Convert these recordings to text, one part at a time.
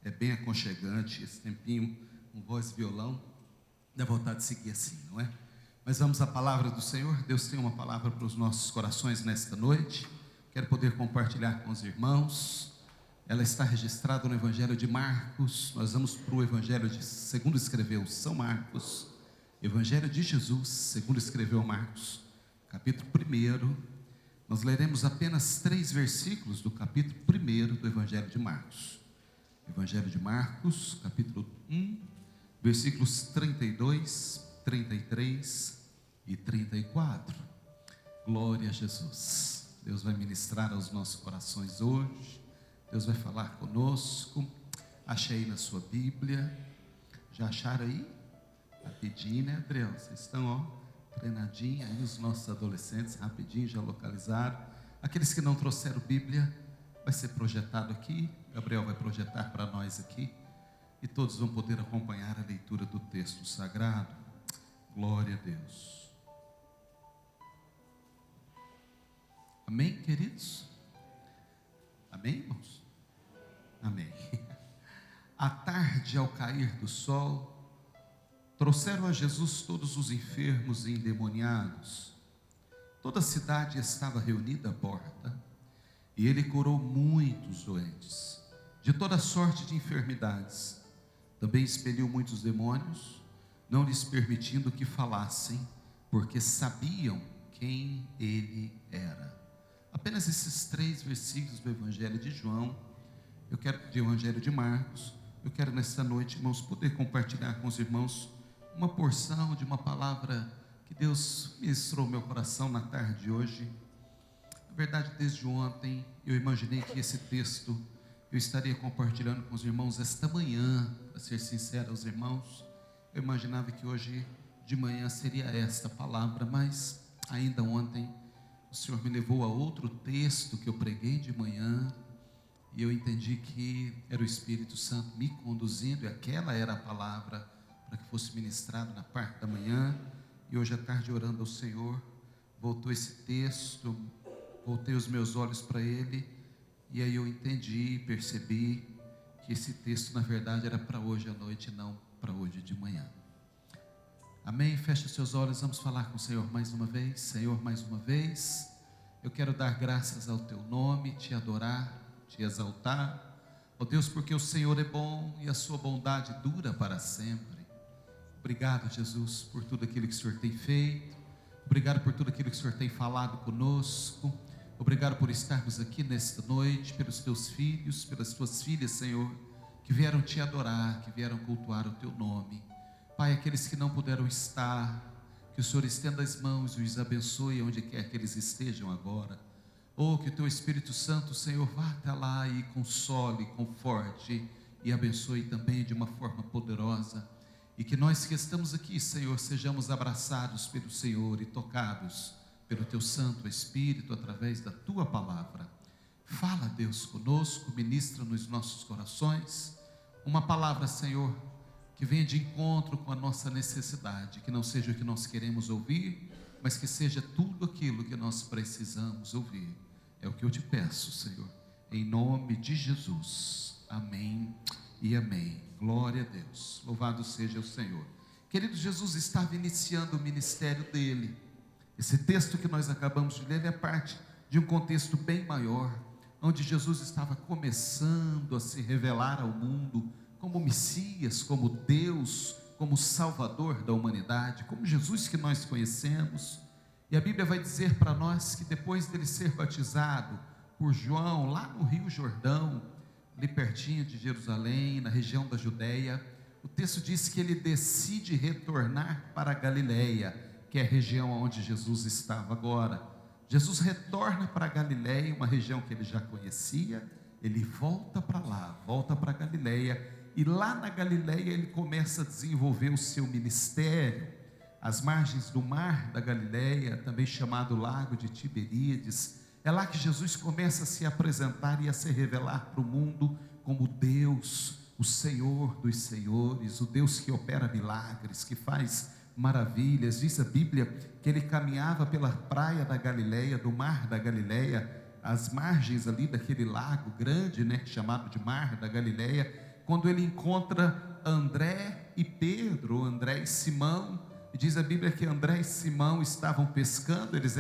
É bem aconchegante esse tempinho, com voz e violão. Dá vontade de seguir assim, não é? Mas vamos à palavra do Senhor. Deus tem uma palavra para os nossos corações nesta noite. Quero poder compartilhar com os irmãos. Ela está registrada no Evangelho de Marcos. Nós vamos para o Evangelho segundo escreveu São Marcos. Evangelho de Jesus, segundo escreveu Marcos, capítulo 1. Nós leremos apenas 3 versículos do capítulo 1 do Evangelho de Marcos. Evangelho de Marcos, capítulo 1, versículos 32, 33 e 34. Glória a Jesus. Deus vai ministrar aos nossos corações hoje. Deus vai falar conosco. Acha aí na sua Bíblia. Já acharam aí? Rapidinho, né, Adriel? Vocês estão, treinadinhos aí, os nossos adolescentes, rapidinho, já localizaram. Aqueles que não trouxeram Bíblia, vai ser projetado aqui. Gabriel vai projetar para nós aqui. E todos vão poder acompanhar a leitura do texto sagrado. Glória a Deus. Amém, queridos? Amém, irmãos? Amém. À tarde, ao cair do sol, trouxeram a Jesus todos os enfermos e endemoniados. Toda a cidade estava reunida à porta, e ele curou muitos doentes, de toda sorte de enfermidades. Também expeliu muitos demônios, não lhes permitindo que falassem, porque sabiam quem ele era. Apenas esses 3 versículos do Evangelho de João, do Evangelho de Marcos. Eu quero nesta noite, irmãos, poder compartilhar com os irmãos uma porção de uma palavra que Deus ministrou no meu coração na tarde de hoje. Na verdade, desde ontem, eu imaginei que esse texto eu estaria compartilhando com os irmãos esta manhã. Para ser sincero aos irmãos, eu imaginava que hoje de manhã seria esta palavra, mas ainda ontem o Senhor me levou a outro texto que eu preguei de manhã, e eu entendi que era o Espírito Santo me conduzindo, e aquela era a palavra para que fosse ministrado na parte da manhã. E hoje à tarde, orando ao Senhor, voltou esse texto, voltei os meus olhos para ele, e aí eu entendi e percebi que esse texto na verdade era para hoje à noite, não para hoje de manhã. Amém? Feche os seus olhos, vamos falar com o Senhor mais uma vez. Senhor, mais uma vez, eu quero dar graças ao teu nome, te adorar, te exaltar, ó Deus, porque o Senhor é bom e a sua bondade dura para sempre. Obrigado, Jesus, por tudo aquilo que o Senhor tem feito. Obrigado por tudo aquilo que o Senhor tem falado conosco. Obrigado por estarmos aqui nesta noite, pelos teus filhos, pelas tuas filhas, Senhor, que vieram te adorar, que vieram cultuar o teu nome. Pai, aqueles que não puderam estar, que o Senhor estenda as mãos e os abençoe onde quer que eles estejam agora. Ou que o teu Espírito Santo, Senhor, vá até lá e console, conforte e abençoe também de uma forma poderosa. E que nós que estamos aqui, Senhor, sejamos abraçados pelo Senhor e tocados pelo teu Santo Espírito através da tua palavra. Fala, Deus, conosco, ministra nos nossos corações uma palavra, Senhor, que venha de encontro com a nossa necessidade, que não seja o que nós queremos ouvir, mas que seja tudo aquilo que nós precisamos ouvir. É o que eu te peço, Senhor, em nome de Jesus. Amém e amém. Glória a Deus, louvado seja o Senhor. Querido, Jesus estava iniciando o ministério dele. Esse texto que nós acabamos de ler é parte de um contexto bem maior, onde Jesus estava começando a se revelar ao mundo como Messias, como Deus, como Salvador da humanidade, como Jesus que nós conhecemos. E a Bíblia vai dizer para nós que depois dele ser batizado por João, lá no Rio Jordão, ali pertinho de Jerusalém, na região da Judeia, o texto diz que ele decide retornar para a Galileia, que é a região onde Jesus estava agora. Jesus retorna para a Galileia, uma região que ele já conhecia. Ele volta para lá, volta para a Galileia, e lá na Galileia ele começa a desenvolver o seu ministério, às margens do mar da Galileia, também chamado Lago de Tiberíades. É lá que Jesus começa a se apresentar e a se revelar para o mundo como Deus, o Senhor dos senhores, o Deus que opera milagres, que faz maravilhas. Diz a Bíblia que ele caminhava pela praia da Galileia, do mar da Galileia, às margens ali daquele lago grande, chamado de Mar da Galileia, quando ele encontra André e Pedro, André e Simão, e diz a Bíblia que André e Simão estavam pescando, eles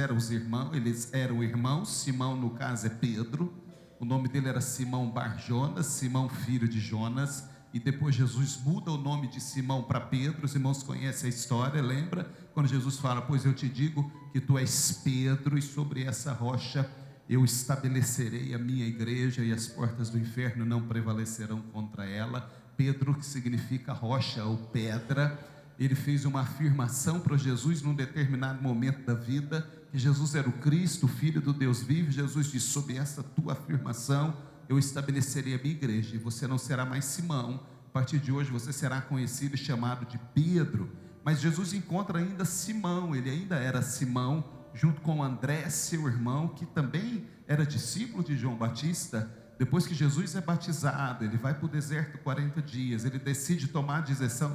eram irmãos, Simão no caso é Pedro, o nome dele era Simão Bar-Jonas, Simão filho de Jonas, e depois Jesus muda o nome de Simão para Pedro. Os irmãos conhecem a história, lembra? Quando Jesus fala, pois eu te digo que tu és Pedro, e sobre essa rocha eu estabelecerei a minha igreja, e as portas do inferno não prevalecerão contra ela. Pedro, que significa rocha ou pedra, ele fez uma afirmação para Jesus num determinado momento da vida, que Jesus era o Cristo, o Filho do Deus vivo. Jesus disse, sob essa tua afirmação, eu estabelecerei a minha igreja, e você não será mais Simão, a partir de hoje você será conhecido e chamado de Pedro. Mas Jesus encontra ainda Simão, ele ainda era Simão, junto com André, seu irmão, que também era discípulo de João Batista. Depois que Jesus é batizado, ele vai para o deserto 40 dias, ele decide tomar a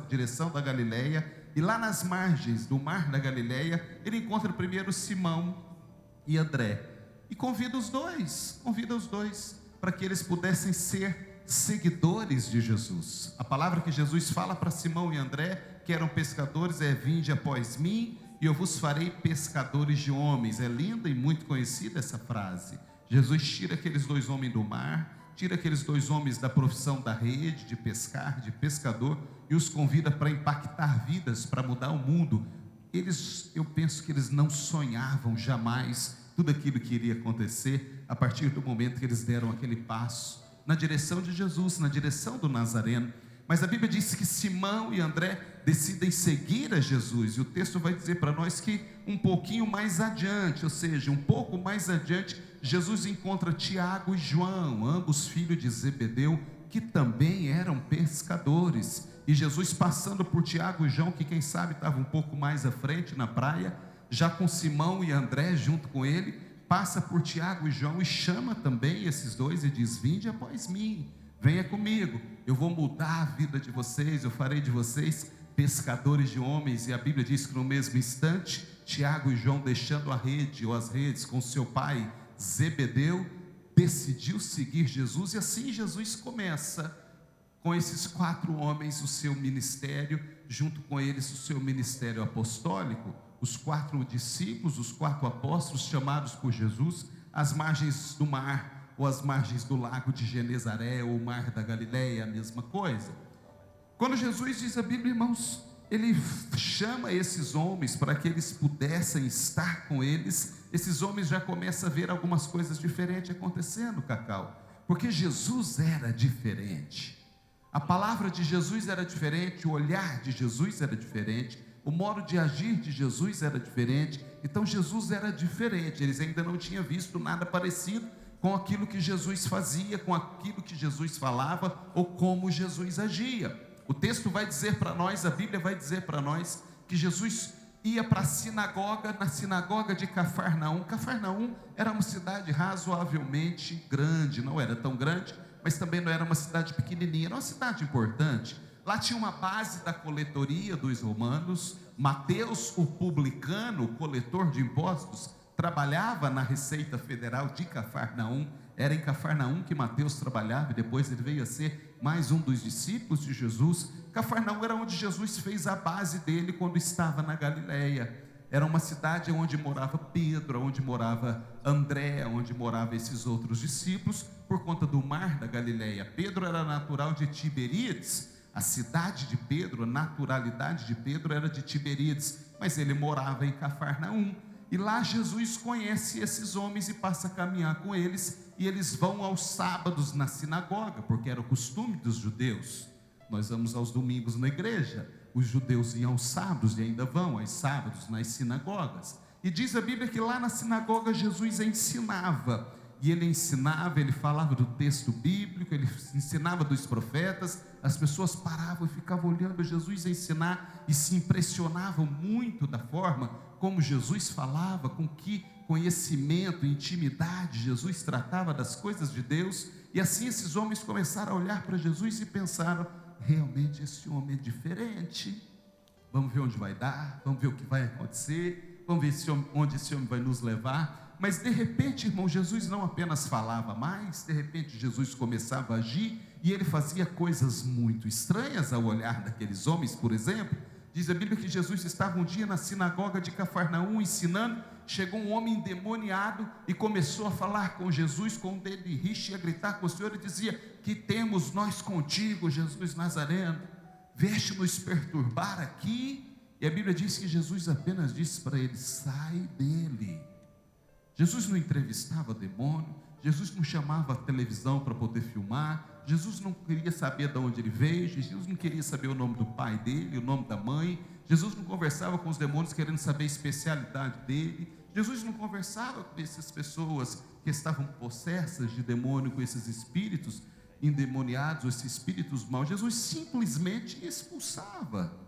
direção da Galileia, e lá nas margens do mar da Galileia, ele encontra primeiro Simão e André, e convida os dois, para que eles pudessem ser seguidores de Jesus. A palavra que Jesus fala para Simão e André, que eram pescadores, é: vinde após mim, e eu vos farei pescadores de homens. É linda e muito conhecida essa frase. Jesus tira aqueles dois homens do mar, tira aqueles dois homens da profissão da rede, de pescar, de pescador, e os convida para impactar vidas, para mudar o mundo. Eu penso que eles não sonhavam jamais tudo aquilo que iria acontecer a partir do momento que eles deram aquele passo na direção de Jesus, na direção do Nazareno. Mas a Bíblia diz que Simão e André decidem seguir a Jesus, e o texto vai dizer para nós que um pouquinho mais adiante, ou seja, um pouco mais adiante, Jesus encontra Tiago e João, ambos filhos de Zebedeu, que também eram pescadores. E Jesus, passando por Tiago e João, que quem sabe estava um pouco mais à frente na praia, já com Simão e André junto com ele, passa por Tiago e João e chama também esses dois e diz: vinde após mim, venha comigo, eu vou mudar a vida de vocês, eu farei de vocês pescadores de homens. E a Bíblia diz que no mesmo instante, Tiago e João, deixando a rede ou as redes com seu pai Zebedeu, decidiu seguir Jesus. E assim Jesus começa com esses 4 homens o seu ministério, junto com eles o seu ministério apostólico. Os 4 discípulos, os 4 apóstolos chamados por Jesus, às margens do mar, ou às margens do lago de Genezaré, ou o mar da Galileia, a mesma coisa. Quando Jesus diz a Bíblia, irmãos, ele chama esses homens para que eles pudessem estar com eles. Esses homens já começam a ver algumas coisas diferentes acontecendo, Cacau, porque Jesus era diferente, a palavra de Jesus era diferente, o olhar de Jesus era diferente, o modo de agir de Jesus era diferente. Então Jesus era diferente, eles ainda não tinham visto nada parecido com aquilo que Jesus fazia, com aquilo que Jesus falava, ou como Jesus agia. O texto vai dizer para nós, a Bíblia vai dizer para nós, que Jesus ia para a sinagoga, na sinagoga de Cafarnaum. Cafarnaum era uma cidade razoavelmente grande, não era tão grande, mas também não era uma cidade pequenininha, era uma cidade importante. Lá tinha uma base da coletoria dos romanos. Mateus, o publicano, o coletor de impostos, trabalhava na Receita Federal de Cafarnaum. Era em Cafarnaum que Mateus trabalhava, e depois ele veio a ser mais um dos discípulos de Jesus. Cafarnaum era onde Jesus fez a base dele quando estava na Galileia. Era uma cidade onde morava Pedro, onde morava André, onde moravam esses outros discípulos, por conta do mar da Galileia. Pedro era natural de Tiberíades. A cidade de Pedro, a naturalidade de Pedro era de Tiberíades, mas ele morava em Cafarnaum. E lá Jesus conhece esses homens e passa a caminhar com eles, e eles vão aos sábados na sinagoga, porque era o costume dos judeus. Nós vamos aos domingos na igreja, os judeus iam aos sábados e ainda vão aos sábados nas sinagogas. E diz a Bíblia que lá na sinagoga Jesus ensinava. E ele ensinava, ele falava do texto bíblico, ele ensinava dos profetas. As pessoas paravam e ficavam olhando Jesus ensinar e se impressionavam muito da forma como Jesus falava, com que conhecimento, intimidade Jesus tratava das coisas de Deus. E assim esses homens começaram a olhar para Jesus e pensaram: realmente esse homem é diferente, vamos ver onde vai dar, vamos ver o que vai acontecer. vamos ver onde esse homem vai nos levar. Mas de repente, irmão, Jesus não apenas falava mais, de repente Jesus começava a agir, e ele fazia coisas muito estranhas ao olhar daqueles homens. Por exemplo, diz a Bíblia que Jesus estava um dia na sinagoga de Cafarnaum ensinando. Chegou um homem endemoniado e começou a falar com Jesus, com um dedo de rixa, e a gritar com o Senhor e dizia: que temos nós contigo, Jesus Nazareno? Veste nos perturbar aqui. E a Bíblia diz que Jesus apenas disse para ele: sai dele. Jesus não entrevistava demônio, Jesus não chamava a televisão para poder filmar, Jesus não queria saber de onde ele veio, Jesus não queria saber o nome do pai dele, o nome da mãe, Jesus não conversava com os demônios querendo saber a especialidade dele, Jesus não conversava com essas pessoas que estavam possessas de demônio, com esses espíritos endemoniados, esses espíritos maus. Jesus simplesmente expulsava.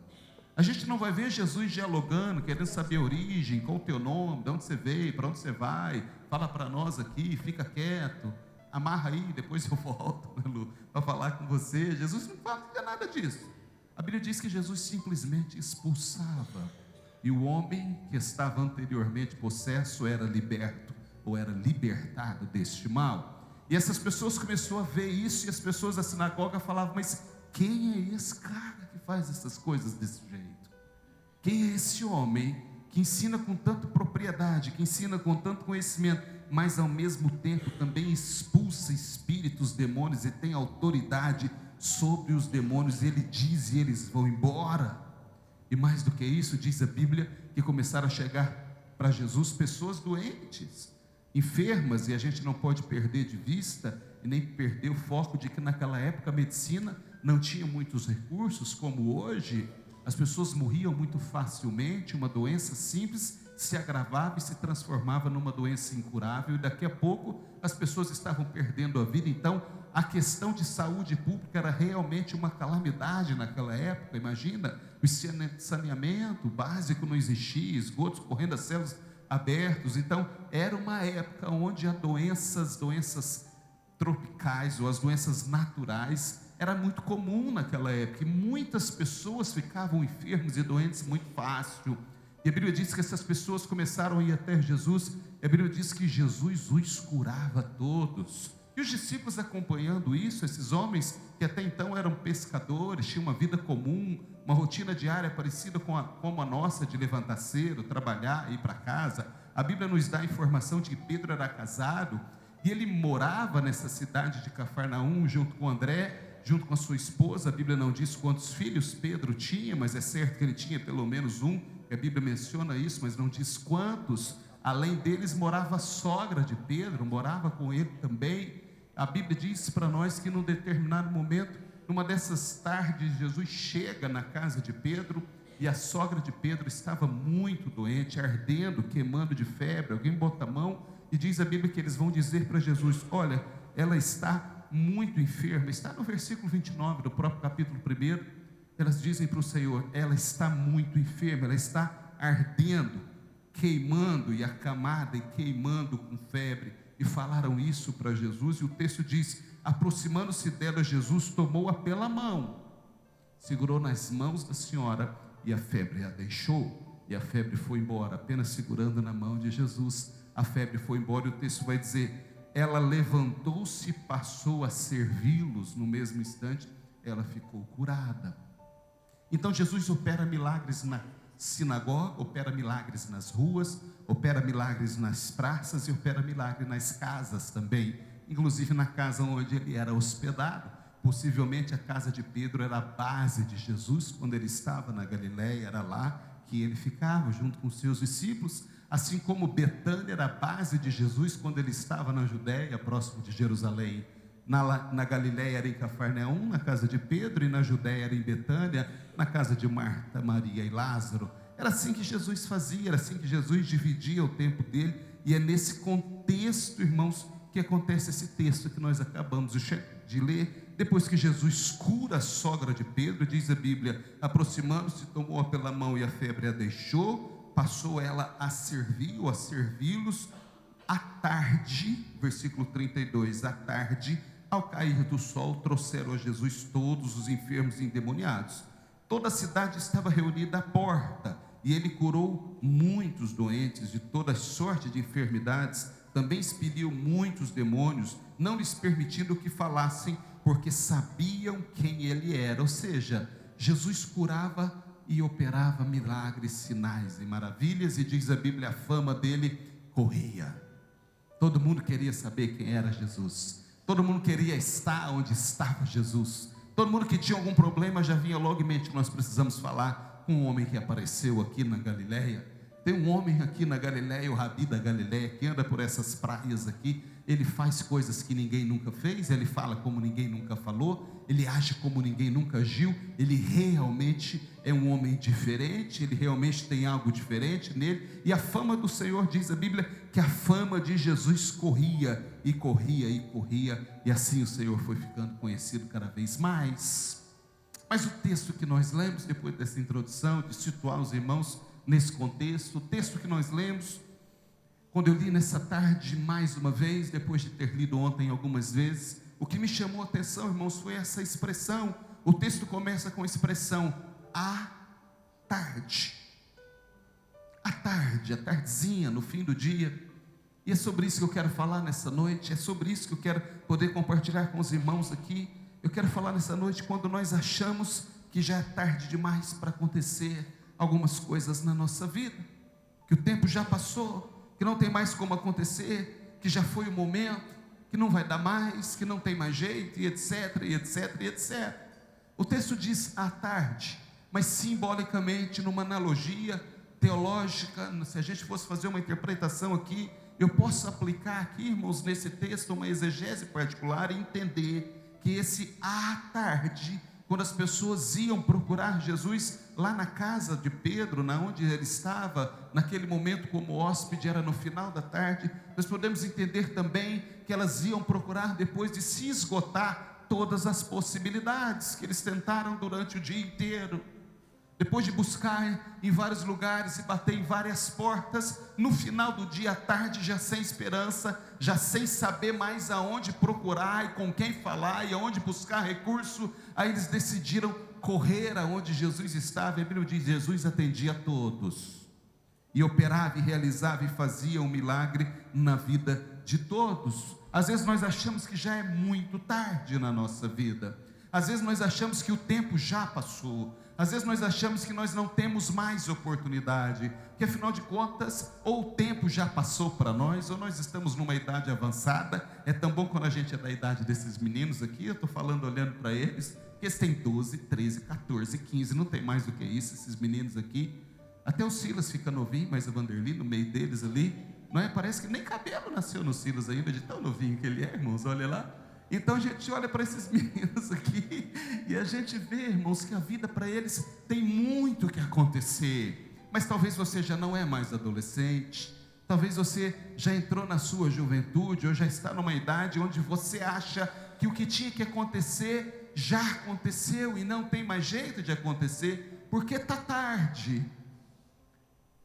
A gente não vai ver Jesus dialogando, querendo saber a origem, qual o teu nome, de onde você veio, para onde você vai, fala para nós aqui, fica quieto, amarra aí, depois eu volto, né, Lu, para falar com você. Jesus não fazia nada disso. A Bíblia diz que Jesus simplesmente expulsava, e o homem que estava anteriormente possesso era liberto, ou era libertado deste mal. E essas pessoas começaram a ver isso, e as pessoas da sinagoga falavam: mas quem é esse cara que faz essas coisas desse jeito? Quem é esse homem que ensina com tanta propriedade, que ensina com tanto conhecimento, mas ao mesmo tempo também expulsa espíritos, demônios, e tem autoridade sobre os demônios? Ele diz e eles vão embora. E mais do que isso, diz a Bíblia que começaram a chegar para Jesus pessoas doentes, enfermas, e a gente não pode perder de vista e nem perder o foco de que naquela época a medicina não tinha muitos recursos como hoje. As pessoas morriam muito facilmente, uma doença simples se agravava e se transformava numa doença incurável, e daqui a pouco as pessoas estavam perdendo a vida. Então a questão de saúde pública era realmente uma calamidade naquela época. Imagina, o saneamento básico não existia, esgotos correndo a céus abertos. Então era uma época onde as doenças tropicais ou as doenças naturais era muito comum naquela época, e muitas pessoas ficavam enfermos e doentes muito fácil. E a Bíblia diz que essas pessoas começaram a ir até Jesus, e a Bíblia diz que Jesus os curava todos. E os discípulos acompanhando isso, esses homens que até então eram pescadores, tinham uma vida comum, uma rotina diária parecida como a nossa, de levantar cedo, trabalhar, ir para casa. A Bíblia nos dá a informação de que Pedro era casado, e ele morava nessa cidade de Cafarnaum junto com André, junto com a sua esposa. A Bíblia não diz quantos filhos Pedro tinha, mas é certo que ele tinha pelo menos um. A Bíblia menciona isso, mas não diz quantos. Além deles morava a sogra de Pedro, morava com ele também. A Bíblia diz para nós que num determinado momento, numa dessas tardes, Jesus chega na casa de Pedro, e a sogra de Pedro estava muito doente, ardendo, queimando de febre. Alguém bota a mão, e diz a Bíblia que eles vão dizer para Jesus: olha, ela está muito enferma. Está no versículo 29 do próprio capítulo 1. Elas dizem para o Senhor: ela está muito enferma, ela está ardendo, queimando, e acamada e queimando com febre. E falaram isso para Jesus, e o texto diz: aproximando-se dela, Jesus tomou-a pela mão, segurou nas mãos da senhora, e a febre a deixou, e a febre foi embora. Apenas segurando na mão de Jesus, a febre foi embora. E o texto vai dizer: ela levantou-se e passou a servi-los. No mesmo instante, ela ficou curada. Então Jesus opera milagres na sinagoga, opera milagres nas ruas, opera milagres nas praças, e opera milagre nas casas também, inclusive na casa onde ele era hospedado. Possivelmente a casa de Pedro era a base de Jesus quando ele estava na Galileia, era lá que ele ficava junto com seus discípulos. Assim como Betânia era a base de Jesus quando ele estava na Judéia, próximo de Jerusalém. Na Galileia era em Cafarnaum, na casa de Pedro, e na Judéia era em Betânia, na casa de Marta, Maria e Lázaro. Era assim que Jesus fazia, era assim que Jesus dividia o tempo dele. E é nesse contexto, irmãos, que acontece esse texto que nós acabamos de ler. Depois que Jesus cura a sogra de Pedro, diz a Bíblia: aproximando-se, tomou-a pela mão, e a febre a deixou. Passou ela a servir, ou a servi-los. À tarde, versículo 32, à tarde, ao cair do sol, trouxeram a Jesus todos os enfermos e endemoniados. Toda a cidade estava reunida à porta, e ele curou muitos doentes de toda sorte de enfermidades, também expeliu muitos demônios, não lhes permitindo que falassem, porque sabiam quem ele era. Ou seja, Jesus curava e operava milagres, sinais e maravilhas, e diz a Bíblia, a fama dele corria. Todo mundo queria saber quem era Jesus, todo mundo queria estar onde estava Jesus, todo mundo que tinha algum problema já vinha logo em mente: nós precisamos falar com um homem que apareceu aqui na Galileia. Tem um homem aqui na Galileia, o Rabi da Galileia, que anda por essas praias aqui. Ele faz coisas que ninguém nunca fez, ele fala como ninguém nunca falou, ele age como ninguém nunca agiu. Ele realmente é um homem diferente, ele realmente tem algo diferente nele. E a fama do Senhor, diz a Bíblia, que a fama de Jesus corria, e corria, e corria, e assim o Senhor foi ficando conhecido cada vez mais. Mas o texto que nós lemos, depois dessa introdução, de situar os irmãos nesse contexto, o texto que nós lemos, quando eu li nessa tarde mais uma vez, depois de ter lido ontem algumas vezes, o que me chamou a atenção, irmãos, foi essa expressão. O texto começa com a expressão à tarde. À tarde, a tardezinha, no fim do dia. E é sobre isso que eu quero falar nessa noite, é sobre isso que eu quero poder compartilhar com os irmãos aqui. Eu quero falar nessa noite quando nós achamos que já é tarde demais para acontecer algumas coisas na nossa vida, que o tempo já passou, que não tem mais como acontecer, que já foi o momento, que não vai dar mais, que não tem mais jeito, e etc, e etc, e etc. O texto diz à tarde, mas simbolicamente, numa analogia teológica, se a gente fosse fazer uma interpretação aqui, eu posso aplicar aqui, irmãos, nesse texto, uma exegese particular e entender que esse à tarde, quando as pessoas iam procurar Jesus lá na casa de Pedro, na onde ele estava, naquele momento como hóspede, era no final da tarde, nós podemos entender também que elas iam procurar depois de se esgotar todas as possibilidades que eles tentaram durante o dia inteiro. Depois de buscar em vários lugares e bater em várias portas, no final do dia à tarde, já sem esperança, já sem saber mais aonde procurar e com quem falar e aonde buscar recurso, aí eles decidiram correr aonde Jesus estava. A Bíblia diz: Jesus atendia a todos, e operava e realizava e fazia um milagre na vida de todos. Às vezes nós achamos que já é muito tarde na nossa vida, às vezes nós achamos que o tempo já passou, às vezes nós achamos que nós não temos mais oportunidade, que afinal de contas, ou o tempo já passou para nós, ou nós estamos numa idade avançada. É tão bom quando a gente é da idade desses meninos aqui, eu estou falando olhando para eles, que eles têm 12, 13, 14, 15, não tem mais do que isso, esses meninos aqui. Até o Silas fica novinho, mas a Vanderly no meio deles ali, não é? Parece que nem cabelo nasceu no Silas ainda, de tão novinho que ele é, irmãos, olha lá. Então a gente olha para esses meninos aqui e a gente vê, irmãos, que a vida para eles tem muito que acontecer. Mas talvez você já não é mais adolescente, talvez você já entrou na sua juventude, ou já está numa idade onde você acha que o que tinha que acontecer já aconteceu e não tem mais jeito de acontecer, porque está tarde.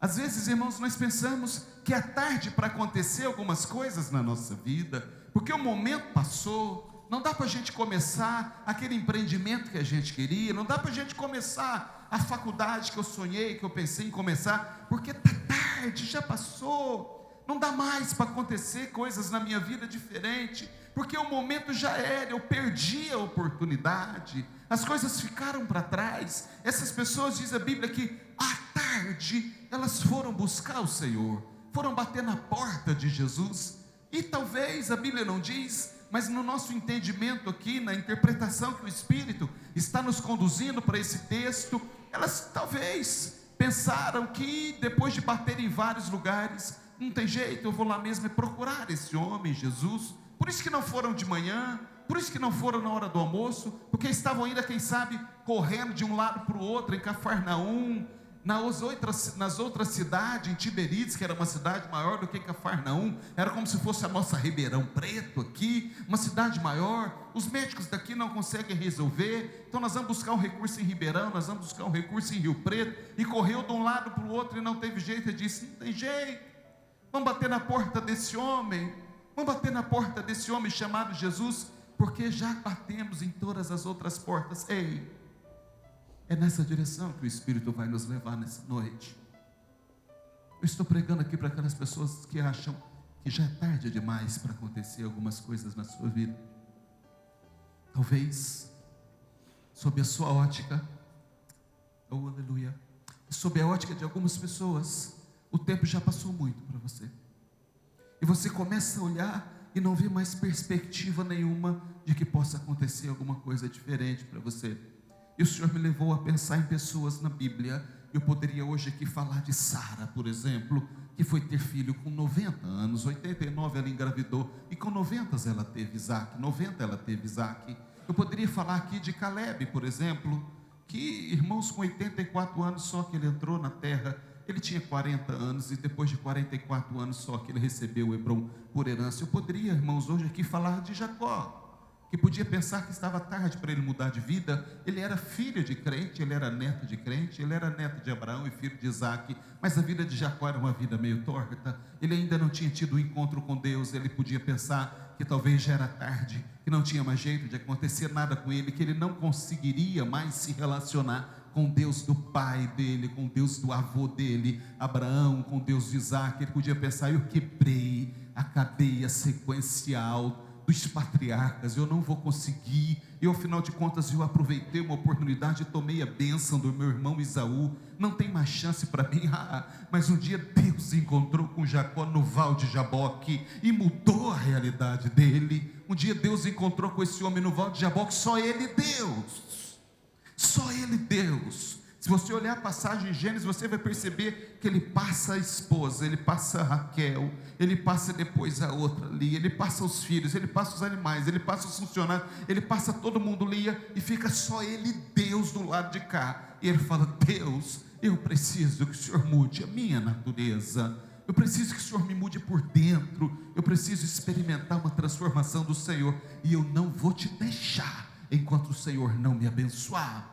Às vezes, irmãos, nós pensamos que é tarde para acontecer algumas coisas na nossa vida, porque o momento passou, não dá para a gente começar aquele empreendimento que a gente queria, não dá para a gente começar a faculdade que eu sonhei, que eu pensei em começar, porque está tarde, já passou, não dá mais para acontecer coisas na minha vida diferente, porque o momento já era, eu perdi a oportunidade, as coisas ficaram para trás. Essas pessoas, diz a Bíblia, que à tarde elas foram buscar o Senhor, foram bater na porta de Jesus. E talvez, a Bíblia não diz, mas no nosso entendimento aqui, na interpretação que o Espírito está nos conduzindo para esse texto, elas talvez pensaram que depois de bater em vários lugares, não tem jeito, eu vou lá mesmo procurar esse homem, Jesus. Por isso que não foram de manhã, por isso que não foram na hora do almoço, porque estavam ainda, quem sabe, correndo de um lado para o outro, em Cafarnaum, nas outras cidades, em Tiberíades, que era uma cidade maior do que Cafarnaum, era como se fosse a nossa Ribeirão Preto aqui, uma cidade maior. Os médicos daqui não conseguem resolver, então nós vamos buscar um recurso em Ribeirão, nós vamos buscar um recurso em Rio Preto, e correu de um lado para o outro e não teve jeito. Ele disse: não tem jeito, vamos bater na porta desse homem, vamos bater na porta desse homem chamado Jesus, porque já batemos em todas as outras portas. Ei, é nessa direção que o Espírito vai nos levar nessa noite. Eu estou pregando aqui para aquelas pessoas que acham que já é tarde demais para acontecer algumas coisas na sua vida. Talvez, sob a sua ótica, oh aleluia, sob a ótica de algumas pessoas, o tempo já passou muito para você. E você começa a olhar e não vê mais perspectiva nenhuma de que possa acontecer alguma coisa diferente para você. E o Senhor me levou a pensar em pessoas na Bíblia. Eu poderia hoje aqui falar de Sara, por exemplo, que foi ter filho com 90 anos, 89 ela engravidou, e com 90 ela teve Isaac, 90 ela teve Isaac. Eu poderia falar aqui de Caleb, por exemplo, que irmãos, com 84 anos só que ele entrou na terra, ele tinha 40 anos, e depois de 44 anos só que ele recebeu Hebrom por herança. Eu poderia, irmãos, hoje aqui falar de Jacó, que podia pensar que estava tarde para ele mudar de vida. Ele era filho de crente, ele era neto de crente, ele era neto de Abraão e filho de Isaac, mas a vida de Jacó era uma vida meio torta. Ele ainda não tinha tido um encontro com Deus. Ele podia pensar que talvez já era tarde, que não tinha mais jeito de acontecer nada com ele, que ele não conseguiria mais se relacionar com Deus do pai dele, com Deus do avô dele, Abraão, com Deus de Isaac. Ele podia pensar: eu quebrei a cadeia sequencial dos patriarcas, eu não vou conseguir. Eu, afinal de contas, eu aproveitei uma oportunidade e tomei a bênção do meu irmão Esaú, não tem mais chance para mim. Mas um dia Deus encontrou com Jacó no Val de Jaboque e mudou a realidade dele. Um dia Deus encontrou com esse homem no Val de Jaboque, só ele Deus, só ele Deus. Se você olhar a passagem em Gênesis, você vai perceber que ele passa a esposa, ele passa a Raquel, ele passa depois a outra Lia, ele passa os filhos, ele passa os animais, ele passa os funcionários, ele passa todo mundo, Lia, e fica só ele, Deus, do lado de cá. E ele fala: Deus, eu preciso que o Senhor mude a minha natureza, eu preciso que o Senhor me mude por dentro, eu preciso experimentar uma transformação do Senhor, e eu não vou te deixar enquanto o Senhor não me abençoar.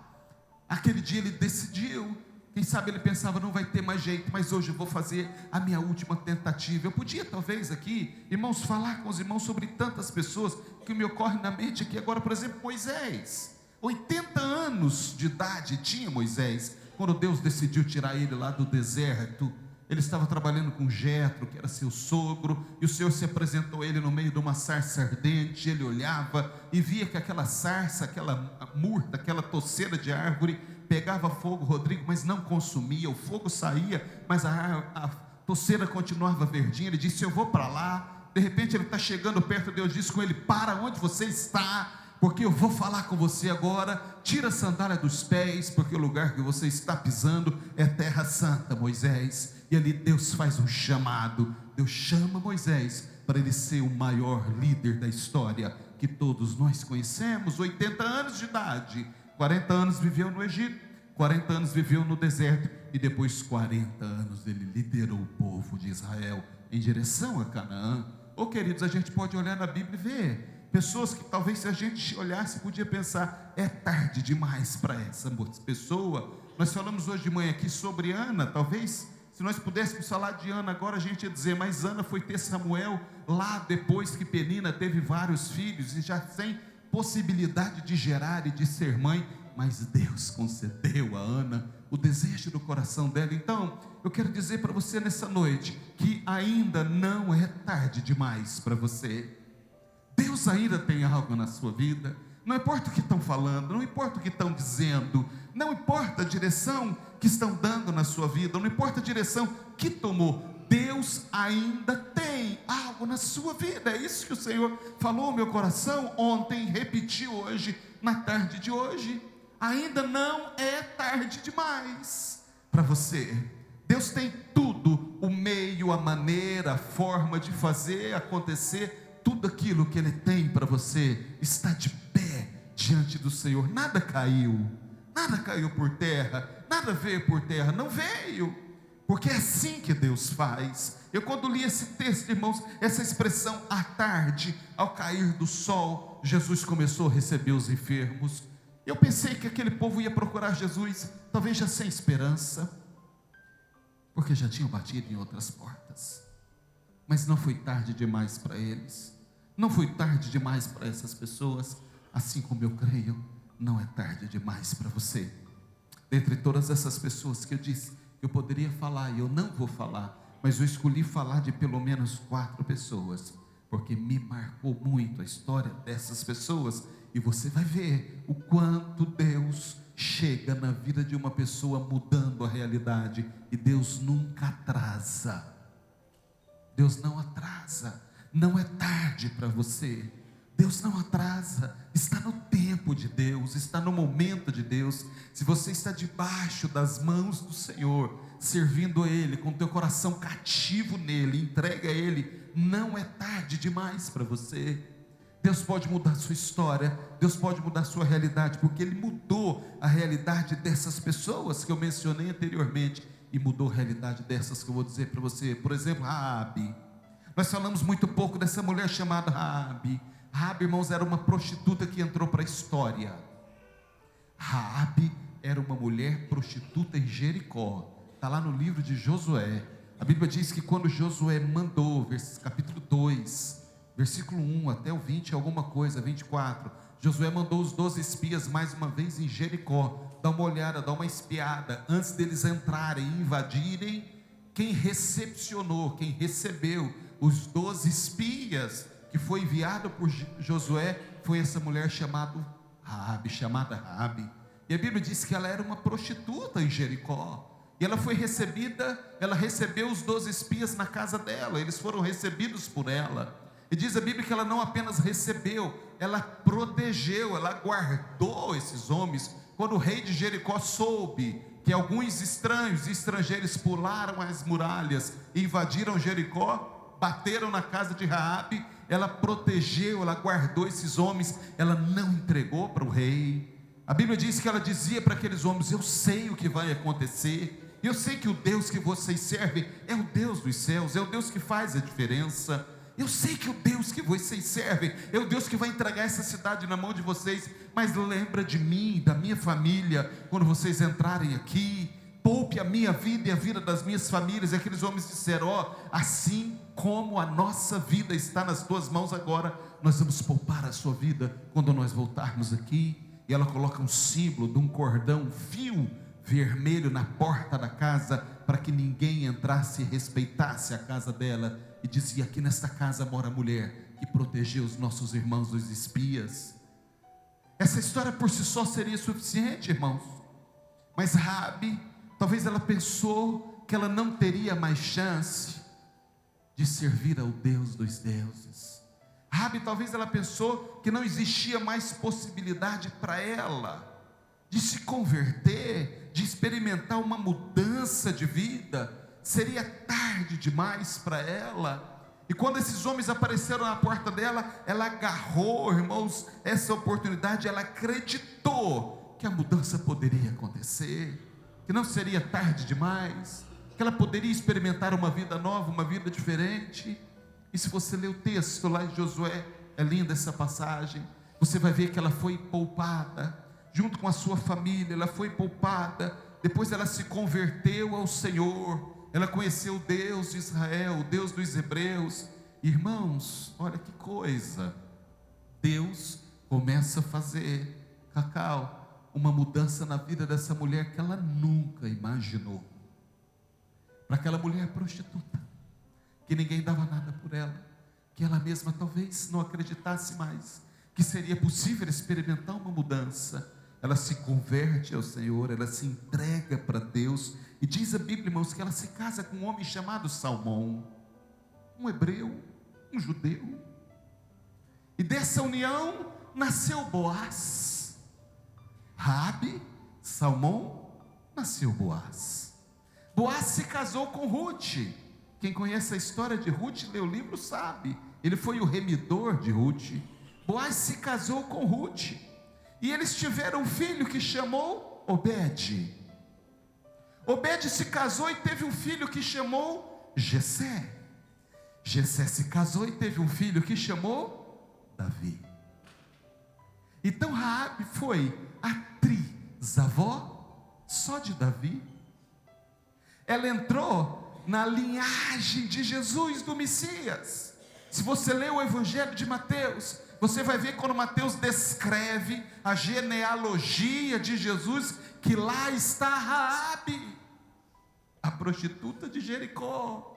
Aquele dia ele decidiu, quem sabe ele pensava: não vai ter mais jeito, mas hoje eu vou fazer a minha última tentativa. Eu podia talvez aqui, irmãos, falar com os irmãos sobre tantas pessoas que me ocorre na mente aqui agora. Por exemplo, Moisés, 80 anos de idade tinha Moisés, quando Deus decidiu tirar ele lá do deserto. Ele estava trabalhando com Jetro, que era seu sogro, e o Senhor se apresentou a ele no meio de uma sarça ardente. Ele olhava e via que aquela sarça, aquela murta, aquela toceira de árvore pegava fogo, Rodrigo, mas não consumia. O fogo saía, mas a toceira continuava verdinha. Ele disse: eu vou para lá. De repente ele está chegando perto, Deus disse com ele: para onde você está, porque eu vou falar com você agora. Tira a sandália dos pés, porque o lugar que você está pisando é terra santa, Moisés. E ali Deus faz um chamado. Deus chama Moisés para ele ser o maior líder da história que todos nós conhecemos. 80 anos de idade, 40 anos viveu no Egito, 40 anos viveu no deserto, e depois 40 anos ele liderou o povo de Israel em direção a Canaã. Queridos, a gente pode olhar na Bíblia e ver pessoas que talvez, se a gente olhasse, podia pensar: é tarde demais para essa pessoa. Nós falamos hoje de manhã aqui sobre Ana. Talvez, se nós pudéssemos falar de Ana agora, a gente ia dizer: mas Ana foi ter Samuel lá depois que Penina teve vários filhos, e já sem possibilidade de gerar e de ser mãe. Mas Deus concedeu a Ana o desejo do coração dela. Então, eu quero dizer para você nessa noite que ainda não é tarde demais para você. Deus ainda tem algo na sua vida. Não importa o que estão falando, não importa o que estão dizendo, não importa a direção que estão dando na sua vida, não importa a direção que tomou, Deus ainda tem algo na sua vida. É isso que o Senhor falou ao meu coração ontem, repetiu hoje, na tarde de hoje. Ainda não é tarde demais para você. Deus tem tudo, o meio, a maneira, a forma de fazer acontecer. Tudo aquilo que Ele tem para você está de pé diante do Senhor. Nada caiu por terra, nada veio por terra, não veio, porque é assim que Deus faz. Eu, quando li esse texto, irmãos, essa expressão, à tarde, ao cair do sol, Jesus começou a receber os enfermos. Eu pensei que aquele povo ia procurar Jesus, talvez já sem esperança, porque já tinham batido em outras portas. Mas não foi tarde demais para eles, não foi tarde demais para essas pessoas, assim como eu creio, não é tarde demais para você. Dentre todas essas pessoas que eu disse que eu poderia falar, e eu não vou falar, mas eu escolhi falar de pelo menos 4 pessoas, porque me marcou muito a história dessas pessoas, e você vai ver o quanto Deus chega na vida de uma pessoa mudando a realidade, e Deus nunca atrasa. Deus não atrasa, não é tarde para você. Deus não atrasa, está no tempo de Deus, está no momento de Deus. Se você está debaixo das mãos do Senhor, servindo a Ele, com teu coração cativo nele, entrega a Ele, não é tarde demais para você. Deus pode mudar a sua história, Deus pode mudar a sua realidade, porque Ele mudou a realidade dessas pessoas que eu mencionei anteriormente, e mudou a realidade dessas que eu vou dizer para você. Por exemplo, Raabe. Nós falamos muito pouco dessa mulher chamada Raabe. Raabe, irmãos, era uma prostituta que entrou para a história. Raabe era uma mulher prostituta em Jericó. Está lá no livro de Josué. A Bíblia diz que quando Josué mandou, capítulo 2, versículo 1 até o 20, alguma coisa, 24. Josué mandou os 12 espias mais uma vez em Jericó. Dá uma olhada, dá uma espiada. Antes deles entrarem e invadirem, quem recepcionou, quem recebeu os 12 espias que foi enviado por Josué, foi essa mulher chamada Raabe. E a Bíblia diz que ela era uma prostituta em Jericó. E ela foi recebida, ela recebeu os 12 espias na casa dela, eles foram recebidos por ela. E diz a Bíblia que ela não apenas recebeu, ela protegeu, ela guardou esses homens. Quando o rei de Jericó soube que alguns estranhos e estrangeiros pularam as muralhas e invadiram Jericó, bateram na casa de Raabe, ela protegeu, ela guardou esses homens, ela não entregou para o rei. A Bíblia diz que ela dizia para aqueles homens: eu sei o que vai acontecer, eu sei que o Deus que vocês servem é o Deus dos céus, é o Deus que faz a diferença. Eu sei que o Deus que vocês servem é o Deus que vai entregar essa cidade na mão de vocês, mas lembra de mim, da minha família, quando vocês entrarem aqui. Poupe a minha vida e a vida das minhas famílias. E aqueles homens disseram: ó, assim como a nossa vida está nas tuas mãos agora, nós vamos poupar a sua vida quando nós voltarmos aqui. E ela coloca um símbolo de um cordão, um fio vermelho na porta da casa, para que ninguém entrasse e respeitasse a casa dela. E dizia: aqui nesta casa mora a mulher que protegeu os nossos irmãos dos espias. Essa história por si só seria suficiente, irmãos. Mas Raabe, talvez ela pensou que ela não teria mais chance de servir ao Deus dos deuses. Raabe, talvez ela pensou que não existia mais possibilidade para ela de se converter, de experimentar uma mudança de vida. Seria tarde demais para ela. E quando esses homens apareceram na porta dela, ela agarrou, irmãos, essa oportunidade. Ela acreditou que a mudança poderia acontecer, que não seria tarde demais, que ela poderia experimentar uma vida nova, uma vida diferente. E se você ler o texto lá em Josué, é linda essa passagem, você vai ver que ela foi poupada, junto com a sua família, ela foi poupada. Depois ela se converteu ao Senhor, ela conheceu o Deus de Israel, o Deus dos hebreus. Irmãos, olha que coisa, Deus começa a fazer, Cacau, uma mudança na vida dessa mulher que ela nunca imaginou. Para aquela mulher prostituta, que ninguém dava nada por ela, que ela mesma talvez não acreditasse mais que seria possível experimentar uma mudança. Ela se converte ao Senhor, ela se entrega para Deus, e diz a Bíblia, irmãos, que ela se casa com um homem chamado Salmão, um hebreu, um judeu, e dessa união nasceu Boaz. Raabe, Salmão, nasceu Boaz. Boaz se casou com Ruth. Quem conhece a história de Ruth, lê o livro, sabe, ele foi o remidor de Ruth. Boaz se casou com Ruth, e eles tiveram um filho que chamou Obed. Obed se casou e teve um filho que chamou Jessé. Jessé se casou e teve um filho que chamou Davi. Então Raabe foi a trisavó só de Davi. Ela entrou na linhagem de Jesus, do Messias. Se você ler o Evangelho de Mateus, você vai ver quando Mateus descreve a genealogia de Jesus, que lá está Raabe, a prostituta de Jericó.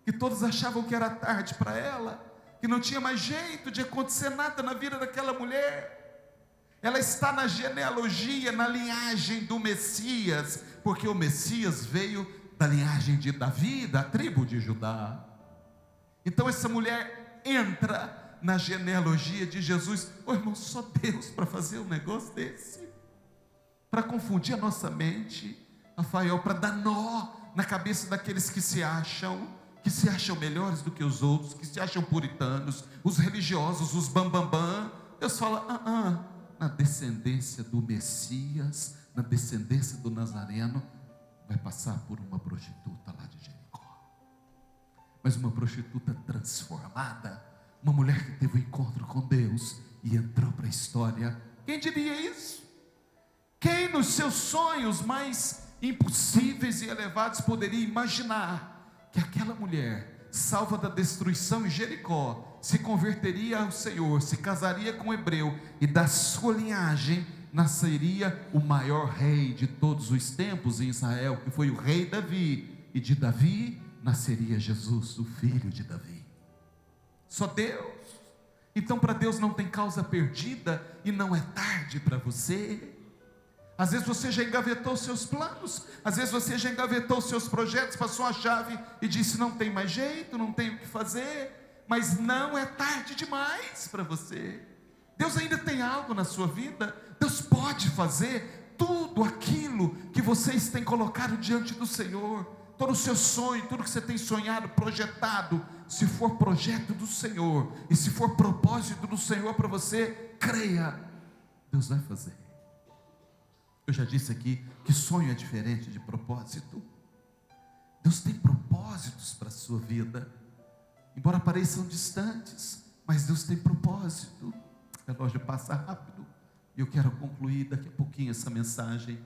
que todos achavam que era tarde para ela, que não tinha mais jeito de acontecer nada na vida daquela mulher. Ela está na genealogia, na linhagem do Messias, porque o Messias veio da linhagem de Davi, da tribo de Judá. Então essa mulher entra na genealogia de Jesus. Irmão, só Deus para fazer um negócio desse, para confundir a nossa mente, Rafael, para dar nó na cabeça daqueles que se acham melhores do que os outros, que se acham puritanos, os religiosos, os bambambam. Deus fala, na descendência do Messias, na descendência do Nazareno, vai passar por uma prostituta lá de Jericó. Mas uma prostituta transformada, uma mulher que teve um encontro com Deus e entrou para a história. Quem diria isso? Quem nos seus sonhos mais impossíveis e elevados poderia imaginar que aquela mulher, salva da destruição em Jericó, se converteria ao Senhor, se casaria com um hebreu, e da sua linhagem nasceria o maior rei de todos os tempos em Israel, que foi o rei Davi, e de Davi nasceria Jesus, o filho de Davi. Só Deus. Então para Deus não tem causa perdida, e não é tarde para você. Às vezes você já engavetou seus planos, às vezes você já engavetou seus projetos, passou a chave e disse: não tem mais jeito, não tenho o que fazer. Mas não é tarde demais para você. Deus ainda tem algo na sua vida. Deus pode fazer tudo aquilo que vocês têm colocado diante do Senhor. Todo o seu sonho, tudo que você tem sonhado, projetado, se for projeto do Senhor, e se for propósito do Senhor para você, creia, Deus vai fazer. Eu já disse aqui que sonho é diferente de propósito. Deus tem propósitos para a sua vida, embora pareçam distantes, mas Deus tem propósito. O relógio passa rápido, e eu quero concluir daqui a pouquinho essa mensagem,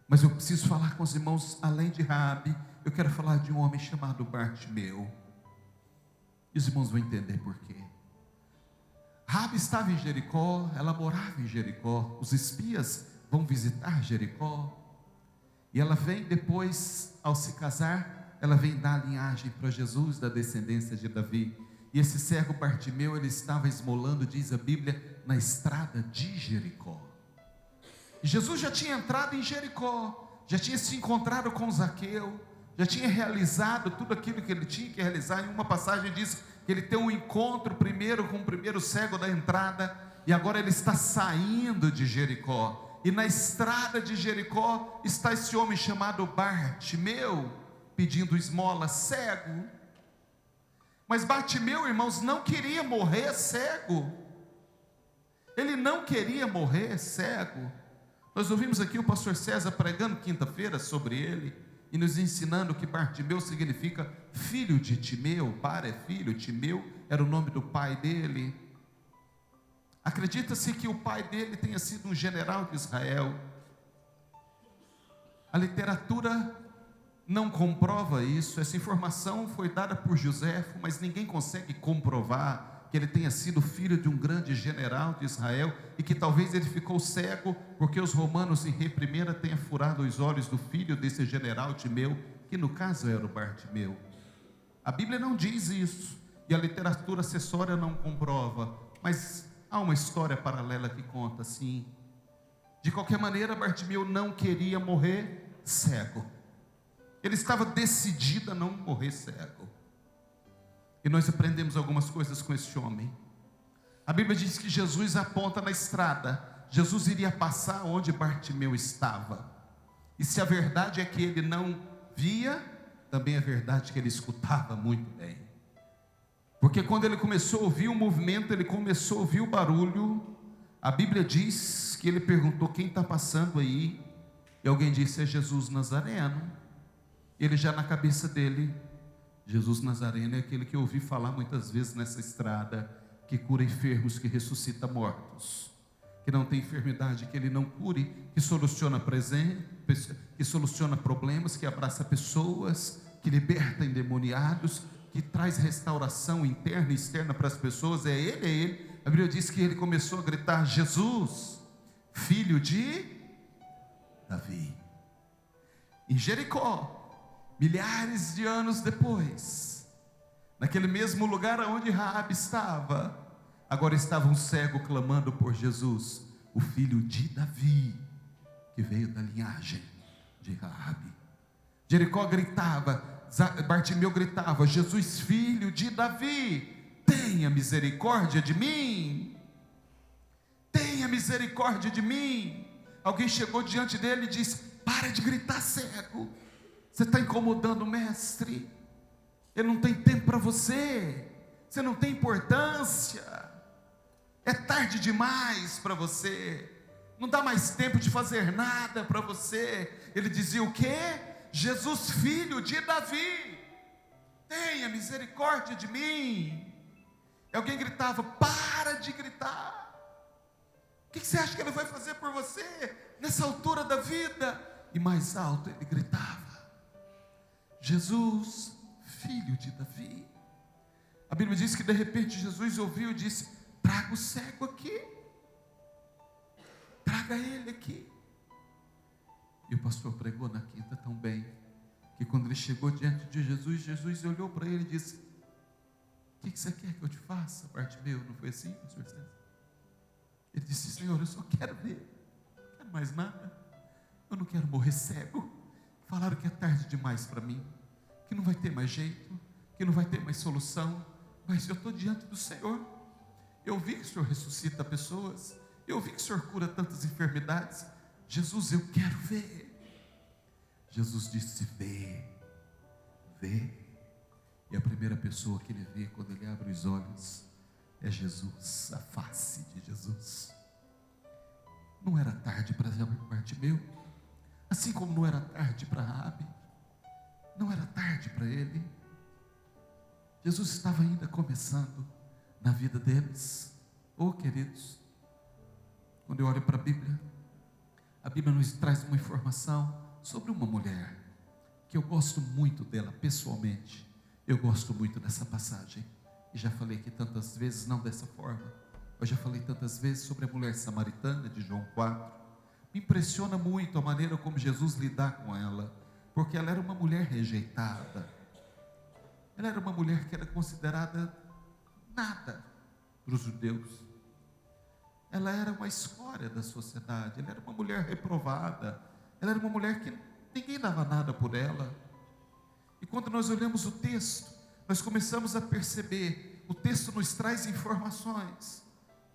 mas eu preciso falar com os irmãos, além de Raabe, eu quero falar de um homem chamado Bartimeu, e os irmãos vão entender por quê. Raabe estava em Jericó, ela morava em Jericó, os espias vão visitar Jericó, e ela vem depois, ao se casar, ela vem dar linhagem para Jesus, da descendência de Davi. E esse cego Bartimeu, ele estava esmolando, diz a Bíblia, na estrada de Jericó. E Jesus já tinha entrado em Jericó, já tinha se encontrado com Zaqueu, já tinha realizado tudo aquilo que ele tinha que realizar. Em uma passagem diz que ele tem um encontro primeiro com o primeiro cego da entrada, e agora ele está saindo de Jericó. E na estrada de Jericó está esse homem chamado Bartimeu, pedindo esmola, cego. Mas Bartimeu, irmãos, não queria morrer cego. Ele não queria morrer cego. Nós ouvimos aqui o pastor César pregando quinta-feira sobre ele, e nos ensinando que Bartimeu significa filho de Timeu. Bar é filho, Timeu era o nome do pai dele. Acredita-se que o pai dele tenha sido um general de Israel. A literatura não comprova isso. Essa informação foi dada por Joséfo, mas ninguém consegue comprovar que ele tenha sido filho de um grande general de Israel, e que talvez ele ficou cego porque os romanos em reprimenda tenham furado os olhos do filho desse general Timeu, que no caso era o Bartimeu. A Bíblia não diz isso, e a literatura acessória não comprova, mas há uma história paralela que conta assim. De qualquer maneira, Bartimeu não queria morrer cego. Ele estava decidido a não morrer cego. E nós aprendemos algumas coisas com esse homem. A Bíblia diz que Jesus aponta na estrada. Jesus iria passar onde Bartimeu estava. E se a verdade é que ele não via, também é verdade que ele escutava muito bem. Porque quando ele começou a ouvir o movimento, ele começou a ouvir o barulho, a Bíblia diz que ele perguntou: quem está passando aí? E alguém disse: é Jesus Nazareno. Ele já na cabeça dele, Jesus Nazareno é aquele que eu ouvi falar muitas vezes nessa estrada, que cura enfermos, que ressuscita mortos, que não tem enfermidade que ele não cure, que soluciona que soluciona problemas, que abraça pessoas, que liberta endemoniados, que traz restauração interna e externa para as pessoas. É ele. A Bíblia diz que ele começou a gritar: Jesus, filho de Davi. Em Jericó, milhares de anos depois, naquele mesmo lugar onde Raabe estava, agora estava um cego clamando por Jesus, o filho de Davi, que veio da linhagem de Raabe. Jericó gritava, Bartimeu gritava: Jesus, filho de Davi, tenha misericórdia de mim, tenha misericórdia de mim. Alguém chegou diante dele e disse: para de gritar, cego, você está incomodando o mestre, ele não tem tempo para você, você não tem importância, é tarde demais para você, não dá mais tempo de fazer nada para você. Ele dizia o quê? Jesus, filho de Davi, tenha misericórdia de mim. E alguém gritava: para de gritar. O que você acha que ele vai fazer por você nessa altura da vida? E mais alto ele gritava: Jesus, filho de Davi. A Bíblia diz que de repente Jesus ouviu e disse: traga o cego aqui, traga ele aqui. E o pastor pregou na quinta tão bem, que quando ele chegou diante de Jesus, Jesus olhou para ele e disse: o que você quer que eu te faça, Bartimeu? Não foi assim, pastor César? Ele disse: Senhor, eu só quero ver, não quero mais nada, eu não quero morrer cego. Falaram que é tarde demais para mim, que não vai ter mais jeito, que não vai ter mais solução, mas eu estou diante do Senhor. Eu vi que o Senhor ressuscita pessoas, eu vi que o Senhor cura tantas enfermidades. Jesus, eu quero ver. Jesus disse: vê, vê. E a primeira pessoa que ele vê quando ele abre os olhos é Jesus, a face de Jesus. Não era tarde para Bartimeu, assim como não era tarde para Raabe, não era tarde para ele. Jesus estava ainda começando na vida deles. Oh, queridos, quando eu olho para a Bíblia nos traz uma informação sobre uma mulher, que eu gosto muito dela pessoalmente. Eu gosto muito dessa passagem, e já falei aqui tantas vezes, não dessa forma, eu já falei tantas vezes sobre a mulher samaritana de João 4, me impressiona muito a maneira como Jesus lidar com ela, porque ela era uma mulher rejeitada, ela era uma mulher que era considerada nada para os judeus, ela era uma escória da sociedade, ela era uma mulher reprovada, ela era uma mulher que ninguém dava nada por ela. E quando nós olhamos o texto, nós começamos a perceber, o texto nos traz informações,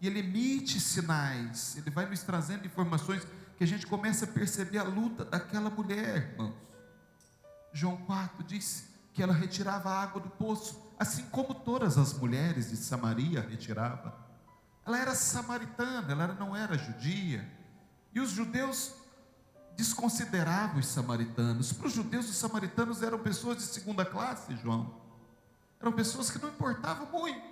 e ele emite sinais, ele vai nos trazendo informações, que a gente começa a perceber a luta daquela mulher, irmãos. João 4 diz que ela retirava a água do poço, assim como todas as mulheres de Samaria retiravam. Ela era samaritana, ela não era judia, e os judeus desconsideravam os samaritanos. Para os judeus, os samaritanos eram pessoas de segunda classe, João. Eram pessoas que não importavam muito.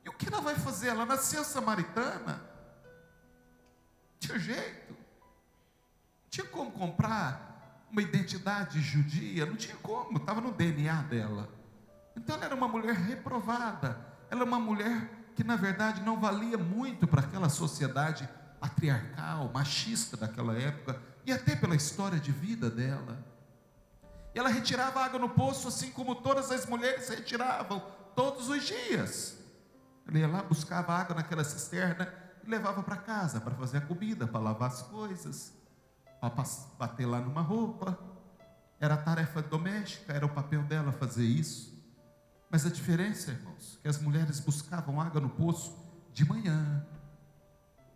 E o que ela vai fazer? Ela nasceu samaritana, não tinha jeito, não tinha como comprar uma identidade judia, não tinha como, estava no DNA dela. Então ela era uma mulher reprovada, ela era uma mulher que na verdade não valia muito para aquela sociedade patriarcal, machista daquela época, e até pela história de vida dela. E ela retirava água no poço, assim como todas as mulheres retiravam, todos os dias. Ela ia lá, buscava água naquela cisterna, e levava para casa, para fazer a comida, para lavar as coisas, para bater lá numa roupa. Era a tarefa doméstica, era o papel dela fazer isso. Mas a diferença, irmãos, que as mulheres buscavam água no poço de manhã,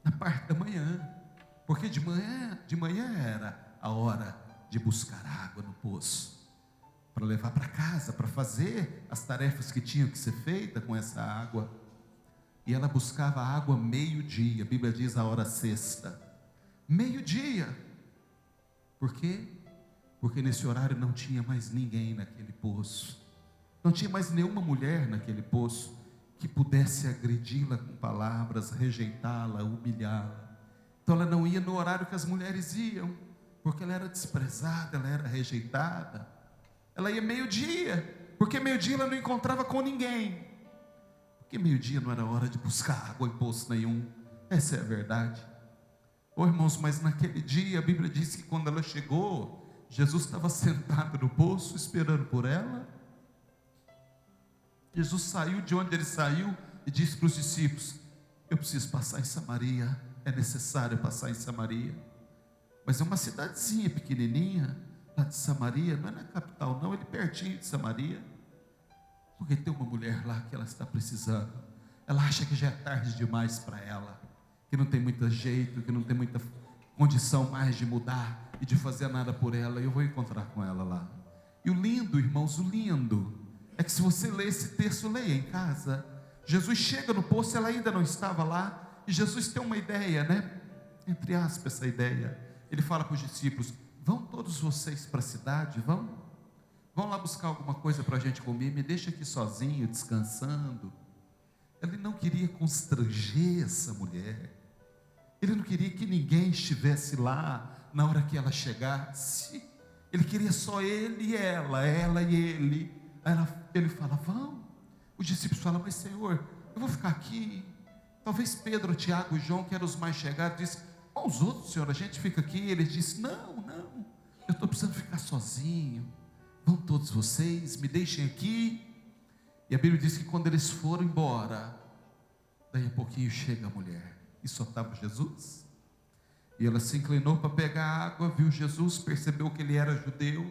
na parte da manhã, porque de manhã era a hora de buscar água no poço, para levar para casa, para fazer as tarefas que tinham que ser feitas com essa água. E ela buscava água meio-dia, a Bíblia diz a hora sexta, meio-dia. Por quê? Porque nesse horário não tinha mais ninguém naquele poço, não tinha mais nenhuma mulher naquele poço que pudesse agredi-la com palavras, rejeitá-la, humilhá-la. Então ela não ia no horário que as mulheres iam, porque ela era desprezada, ela era rejeitada. Ela ia meio-dia, porque meio-dia ela não encontrava com ninguém, porque meio-dia não era hora de buscar água em poço nenhum. Essa é a verdade. Ô irmãos, mas naquele dia a Bíblia diz que quando ela chegou, Jesus estava sentado no poço esperando por ela. Jesus saiu de onde ele saiu e disse para os discípulos: eu preciso passar em Samaria, é necessário passar em Samaria. Mas é uma cidadezinha pequenininha, lá de Samaria, não é na capital não, ele pertinho de Samaria, porque tem uma mulher lá que ela está precisando. Ela acha que já é tarde demais para ela, que não tem muito jeito, que não tem muita condição mais de mudar e de fazer nada por ela. Eu vou encontrar com ela lá. E o lindo, irmãos, o lindo é que se você ler esse texto, leia em casa. Jesus chega no poço, ela ainda não estava lá, e Jesus tem uma ideia, né? Entre aspas, essa ideia. Ele fala para os discípulos: vão todos vocês para a cidade, vão lá buscar alguma coisa para a gente comer, me deixa aqui sozinho, descansando. Ele não queria constranger essa mulher, ele não queria que ninguém estivesse lá na hora que ela chegasse, ele queria só ele e ela e ele. Ele fala: vão. Os discípulos falam: mas Senhor, eu vou ficar aqui. Talvez Pedro, Tiago e João, que eram os mais chegados, disse: os outros, Senhor, a gente fica aqui. Ele disse: não, eu estou precisando ficar sozinho, vão todos vocês, me deixem aqui. E a Bíblia diz que quando eles foram embora, daí a pouquinho chega a mulher, e só estava Jesus. E ela se inclinou para pegar água, viu Jesus, percebeu que ele era judeu,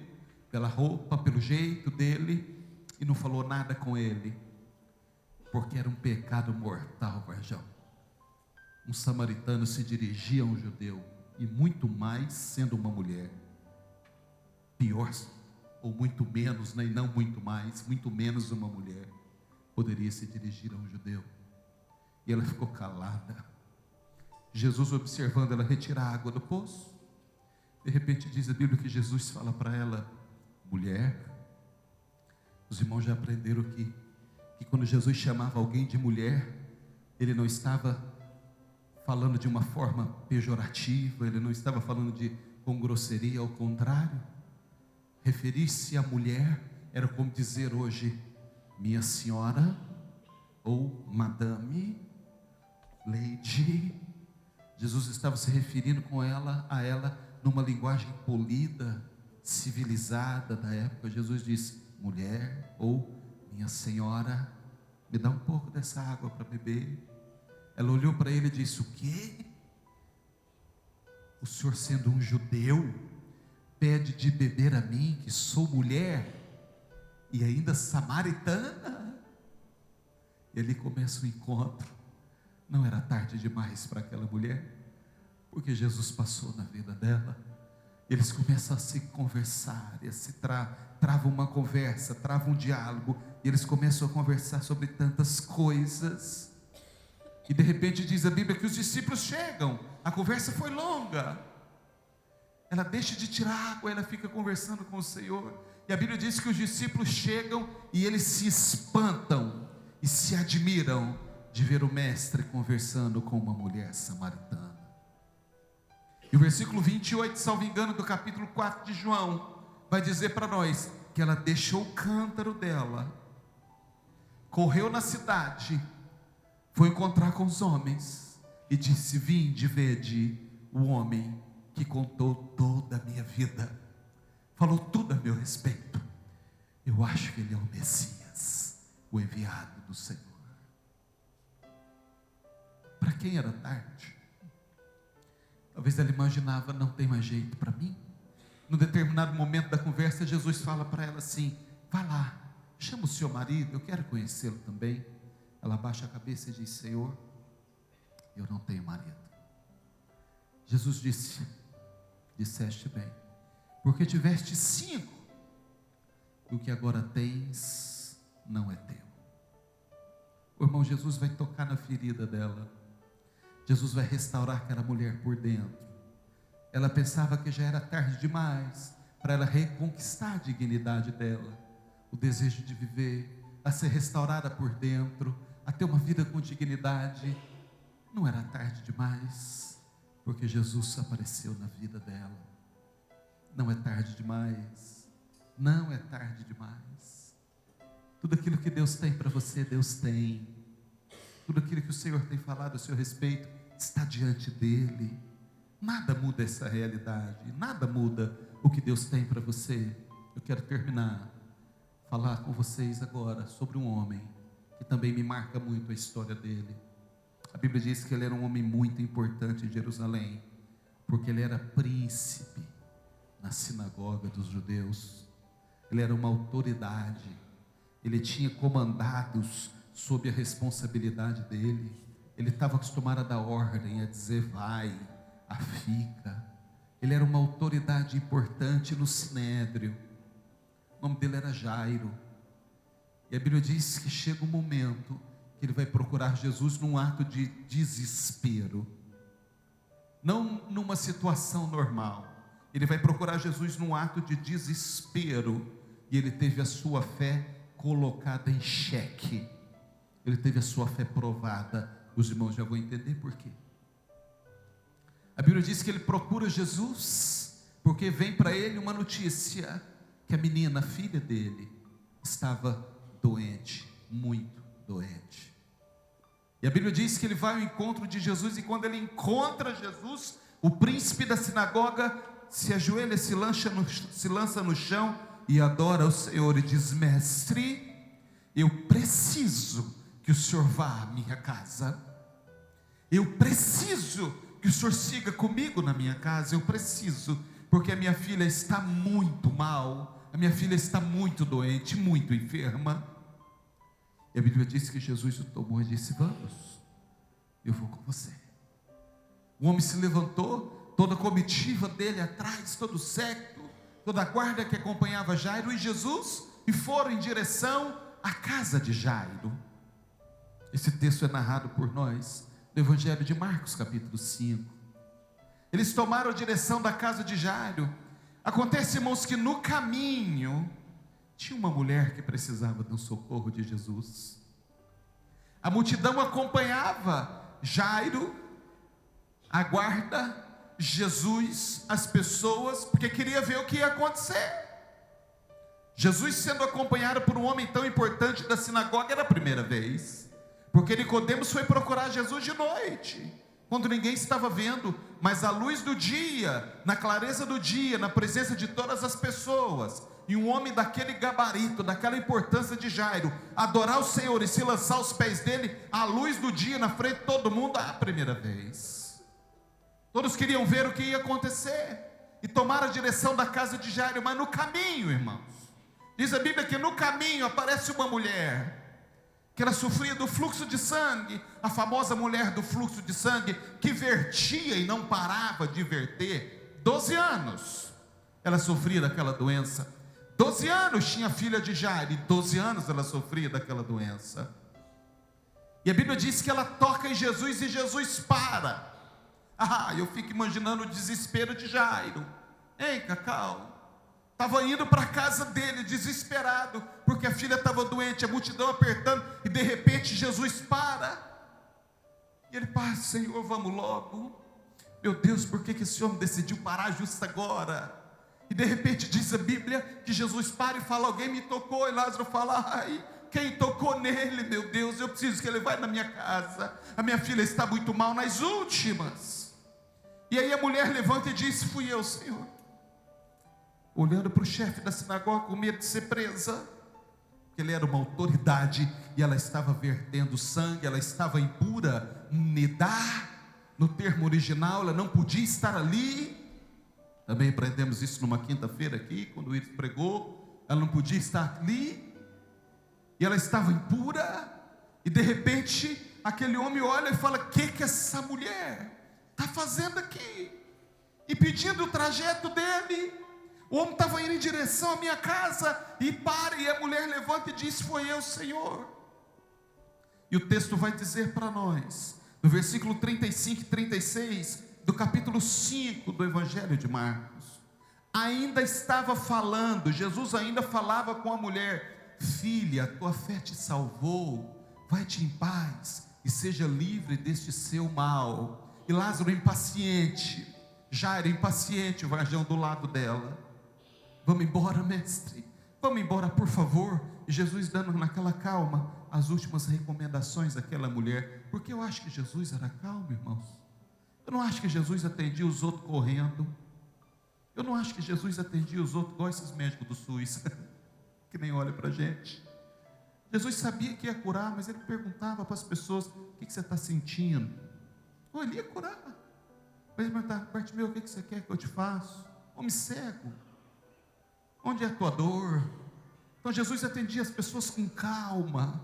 pela roupa, pelo jeito dele, e não falou nada com ele, porque era um pecado mortal, Varjão. Um samaritano se dirigia a um judeu, e muito mais sendo uma mulher. Pior, ou muito menos, né? E não muito mais, muito menos uma mulher poderia se dirigir a um judeu. E ela ficou calada. Jesus, observando ela retirar a água do poço, de repente diz a Bíblia que Jesus fala para ela: mulher. Os irmãos já aprenderam que quando Jesus chamava alguém de mulher, ele não estava falando de uma forma pejorativa, ele não estava falando com grosseria, ao contrário. Referir-se à mulher era como dizer hoje: minha senhora, ou madame, lady. Jesus estava se referindo a ela numa linguagem polida, civilizada da época. Jesus disse: mulher, ou minha senhora, me dá um pouco dessa água para beber. Ela olhou para ele e disse: o quê? O senhor, sendo um judeu, pede de beber a mim, que sou mulher e ainda samaritana? E ali começa o encontro. Não era tarde demais para aquela mulher, porque Jesus passou na vida dela. Eles começam a se conversar, e se travam uma conversa, travam um diálogo, e eles começam a conversar sobre tantas coisas. E de repente diz a Bíblia que os discípulos chegam. A conversa foi longa. Ela deixa de tirar água, ela fica conversando com o Senhor. E a Bíblia diz que os discípulos chegam e eles se espantam e se admiram de ver o mestre conversando com uma mulher samaritana. E o versículo 28, salvo engano, do capítulo 4 de João, vai dizer para nós que ela deixou o cântaro dela, correu na cidade, foi encontrar com os homens e disse: vinde, vede o homem que contou toda a minha vida, falou tudo a meu respeito. Eu acho que ele é o Messias, o enviado do Senhor. Para quem era tarde? Talvez ela imaginava: não tem mais jeito para mim. Num determinado momento da conversa, Jesus fala para ela assim: vá lá, chama o seu marido, eu quero conhecê-lo também. Ela abaixa a cabeça e diz: Senhor, eu não tenho marido. Jesus disse: disseste bem, porque tiveste 5, e o que agora tens não é teu. O irmão, Jesus vai tocar na ferida dela. Jesus vai restaurar aquela mulher por dentro. Ela pensava que já era tarde demais para ela reconquistar a dignidade dela, o desejo de viver, a ser restaurada por dentro, a ter uma vida com dignidade. Não era tarde demais, porque Jesus apareceu na vida dela. Não é tarde demais, não é tarde demais. Tudo aquilo que Deus tem para você, Deus tem. Tudo aquilo que o Senhor tem falado a seu respeito está diante dele. Nada muda essa realidade, nada muda o que Deus tem para você. Eu quero terminar falar com vocês agora sobre um homem que também me marca muito a história dele. A Bíblia diz que ele era um homem muito importante em Jerusalém, porque ele era príncipe na sinagoga dos judeus. Ele era uma autoridade, ele tinha comandados sob a responsabilidade dele. Ele estava acostumado a dar ordem, a dizer vai, a fica. Ele era uma autoridade importante no sinédrio. O nome dele era Jairo. E a Bíblia diz que chega um momento que ele vai procurar Jesus num ato de desespero, não numa situação normal. Ele vai procurar Jesus num ato de desespero, e ele teve a sua fé colocada em xeque, ele teve a sua fé provada. Os irmãos já vão entender por quê. A Bíblia diz que ele procura Jesus, porque vem para ele uma notícia, que a menina, a filha dele, estava doente, muito doente. E a Bíblia diz que ele vai ao encontro de Jesus, e quando ele encontra Jesus, o príncipe da sinagoga se ajoelha, se lança no chão e adora o Senhor e diz: mestre, eu preciso que o Senhor vá à minha casa, eu preciso que o Senhor siga comigo na minha casa, eu preciso, porque a minha filha está muito mal, a minha filha está muito doente, muito enferma. E a Bíblia diz que Jesus o tomou e disse: vamos, eu vou com você. O homem se levantou, toda a comitiva dele atrás, todo o séquito, toda a guarda que acompanhava Jairo e Jesus, e foram em direção à casa de Jairo. Esse texto é narrado por nós no Evangelho de Marcos, capítulo 5. Eles tomaram a direção da casa de Jairo. Acontece, irmãos, que no caminho tinha uma mulher que precisava de um socorro de Jesus. A multidão acompanhava Jairo, a guarda, Jesus, as pessoas, porque queria ver o que ia acontecer. Jesus sendo acompanhado por um homem tão importante da sinagoga era a primeira vez, porque Nicodemos foi procurar Jesus de noite, quando ninguém estava vendo, mas à luz do dia, na clareza do dia, na presença de todas as pessoas, e um homem daquele gabarito, daquela importância de Jairo, adorar o Senhor e se lançar aos pés dele, à luz do dia, na frente de todo mundo, a primeira vez. Todos queriam ver o que ia acontecer, e tomaram a direção da casa de Jairo, mas no caminho, irmãos, diz a Bíblia que no caminho aparece uma mulher, que ela sofria do fluxo de sangue, a famosa mulher do fluxo de sangue, que vertia e não parava de verter. 12 anos ela sofria daquela doença, 12 anos tinha a filha de Jairo, e 12 anos ela sofria daquela doença. E a Bíblia diz que ela toca em Jesus, e Jesus para. Eu fico imaginando o desespero de Jairo. Ei, Cacau, estava indo para a casa dele, desesperado, porque a filha estava doente, a multidão apertando, e de repente Jesus para, e ele passa: Senhor, vamos logo. Meu Deus, por que esse homem decidiu parar justo agora? E de repente diz a Bíblia que Jesus para e fala: alguém me tocou, e Lázaro fala: ai, quem tocou nele? Meu Deus, eu preciso que ele vá na minha casa, a minha filha está muito mal, nas últimas. E aí a mulher levanta e diz: fui eu, Senhor. Olhando para o chefe da sinagoga com medo de ser presa, porque ele era uma autoridade, e ela estava vertendo sangue, ela estava impura, nedar, no termo original, ela não podia estar ali. Também aprendemos isso numa quinta-feira aqui, quando ele pregou, ela não podia estar ali, e ela estava impura, e de repente, aquele homem olha e fala: o que essa mulher está fazendo aqui? E pedindo o trajeto dele. O homem estava indo em direção à minha casa, e para, e a mulher levanta e diz: foi eu, Senhor. E o texto vai dizer para nós, no versículo 35 e 36, do capítulo 5 do Evangelho de Marcos, ainda estava falando, Jesus ainda falava com a mulher: filha, a tua fé te salvou, vai-te em paz, e seja livre deste seu mal. E Lázaro impaciente, Jairo impaciente, o varjão do lado dela: vamos embora, mestre, vamos embora, por favor. E Jesus dando naquela calma as últimas recomendações àquela mulher, porque eu acho que Jesus era calmo, irmãos. Eu não acho que Jesus atendia os outros correndo, eu não acho que Jesus atendia os outros igual esses médicos do SUS, que nem olha para a gente. Jesus sabia que ia curar, mas ele perguntava para as pessoas: o que você está sentindo? Ou ele ia curar, mas ele perguntava: Bartimeu, o que você quer que eu te faça? Homem cego, onde é a tua dor? Então Jesus atendia as pessoas com calma,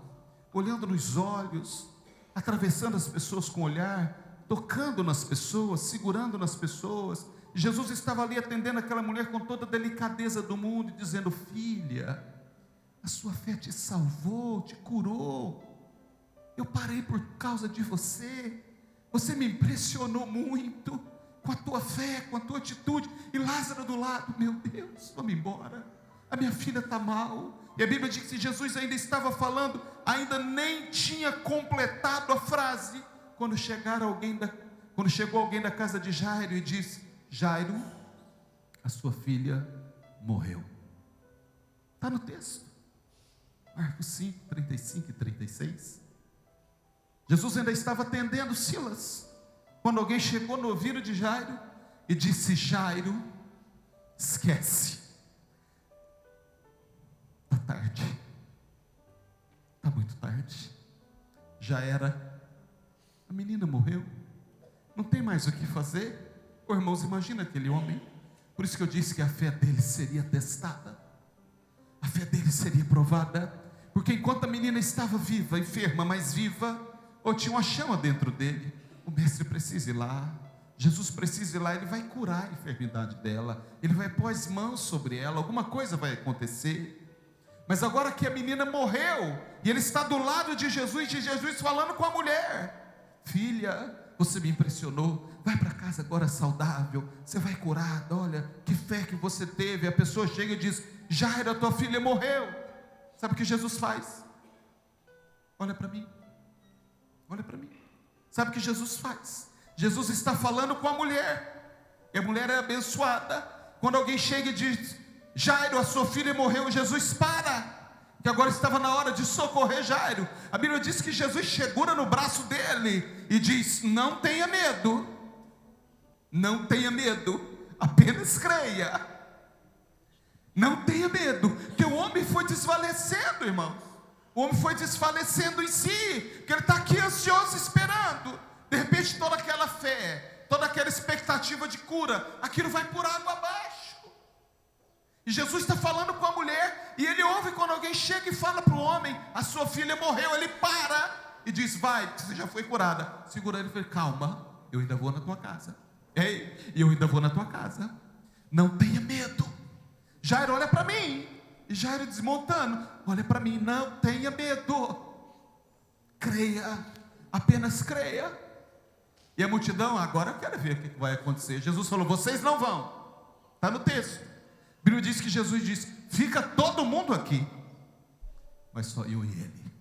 olhando nos olhos, atravessando as pessoas com o olhar, tocando nas pessoas, segurando nas pessoas. Jesus estava ali atendendo aquela mulher com toda a delicadeza do mundo e dizendo: filha, a sua fé te salvou, te curou. Eu parei por causa de você. Você me impressionou muito com a tua fé, com a tua atitude. E Lázaro do lado: meu Deus, vamos embora, a minha filha está mal. E a Bíblia diz que Jesus ainda estava falando, ainda nem tinha completado a frase, quando chegou alguém da casa de Jairo e disse: Jairo, a sua filha morreu. Está no texto, Marcos 5, 35 e 36. Jesus ainda estava atendendo Silas, quando alguém chegou no ouvido de Jairo e disse: Jairo, esquece, está tarde, está muito tarde, já era, a menina morreu, não tem mais o que fazer. Oh, irmãos, imagina aquele homem. Por isso que eu disse que a fé dele seria testada, a fé dele seria provada, porque enquanto a menina estava viva, enferma, mas viva, tinha uma chama dentro dele. O mestre precisa ir lá, Jesus precisa ir lá, ele vai curar a enfermidade dela, ele vai pôr as mãos sobre ela, alguma coisa vai acontecer. Mas agora que a menina morreu, e ele está do lado de Jesus falando com a mulher: filha, você me impressionou, vai para casa agora saudável, você vai curada, olha, que fé que você teve. A pessoa chega e diz: Jairo, a tua filha morreu. Sabe o que Jesus faz? Olha para mim, olha para mim. Sabe o que Jesus faz? Jesus está falando com a mulher, e a mulher é abençoada. Quando alguém chega e diz: Jairo, a sua filha morreu, Jesus para, que agora estava na hora de socorrer Jairo. A Bíblia diz que Jesus segura no braço dele e diz: não tenha medo, não tenha medo, apenas creia. Não tenha medo, porque o homem foi desfalecendo, irmãos. O homem foi desfalecendo em si, que ele está aqui ansioso, esperando. De repente toda aquela fé, toda aquela expectativa de cura, aquilo vai por água abaixo. E Jesus está falando com a mulher, e ele ouve quando alguém chega e fala para o homem: a sua filha morreu. Ele para e diz: vai, você já foi curada. Segura ele e fala: calma, eu ainda vou na tua casa. Ei, eu ainda vou na tua casa, não tenha medo. Jairo, olha para mim. E Jairo desmontando: olha para mim, não tenha medo, creia, apenas creia. E a multidão: agora eu quero ver o que vai acontecer. Jesus falou: vocês não vão, está no texto. A Bíblia diz que Jesus disse: fica todo mundo aqui, mas só eu e ele.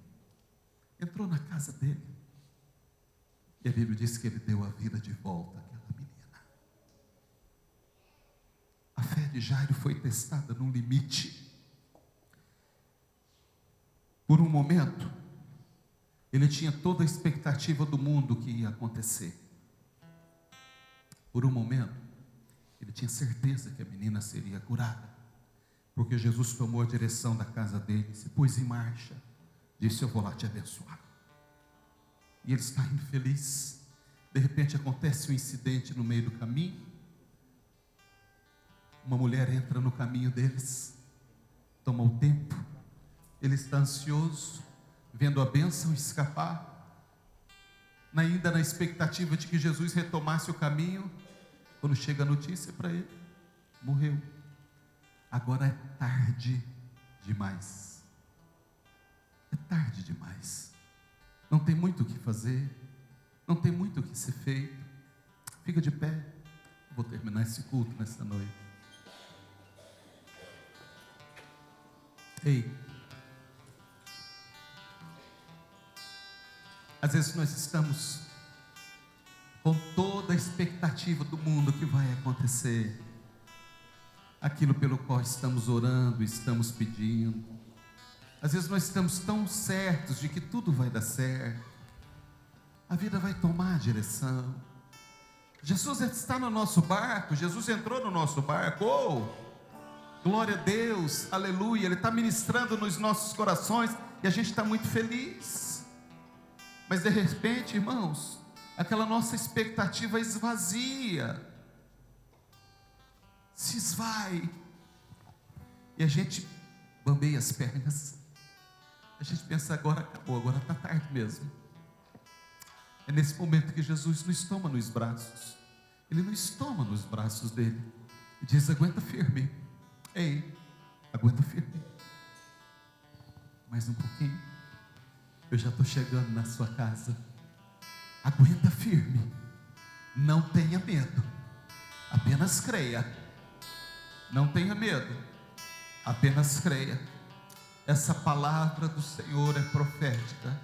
Entrou na casa dele, e a Bíblia diz que ele deu a vida de volta àquela menina. A fé de Jairo foi testada num limite. Por um momento, ele tinha toda a expectativa do mundo que ia acontecer. Por um momento, ele tinha certeza que a menina seria curada, porque Jesus tomou a direção da casa dele, se pôs em marcha, disse: eu vou lá te abençoar. E ele está infeliz. De repente acontece um incidente no meio do caminho. Uma mulher entra no caminho deles, toma o tempo. Ele está ansioso, vendo a bênção escapar, ainda na expectativa de que Jesus retomasse o caminho. Quando chega a notícia para ele: morreu. Agora é tarde demais. É tarde demais. Não tem muito o que fazer, não tem muito o que ser feito. Fica de pé. Vou terminar esse culto nessa noite. Ei, às vezes nós estamos com toda a expectativa do mundo que vai acontecer, aquilo pelo qual estamos orando, estamos pedindo. Às vezes nós estamos tão certos de que tudo vai dar certo, a vida vai tomar a direção. Jesus está no nosso barco, Jesus entrou no nosso barco. Glória a Deus, aleluia. Ele está ministrando nos nossos corações e a gente está muito feliz. Mas de repente, irmãos, aquela nossa expectativa esvazia, se esvai, e a gente bambeia as pernas. A gente pensa, agora acabou, agora está tarde mesmo. É nesse momento que Jesus nos toma nos braços. Ele nos toma nos braços dele e diz: aguenta firme. Ei, aguenta firme. Mais um pouquinho, eu já estou chegando na sua casa. Aguenta firme. Não tenha medo. Apenas creia. Não tenha medo. Apenas creia. Essa palavra do Senhor é profética.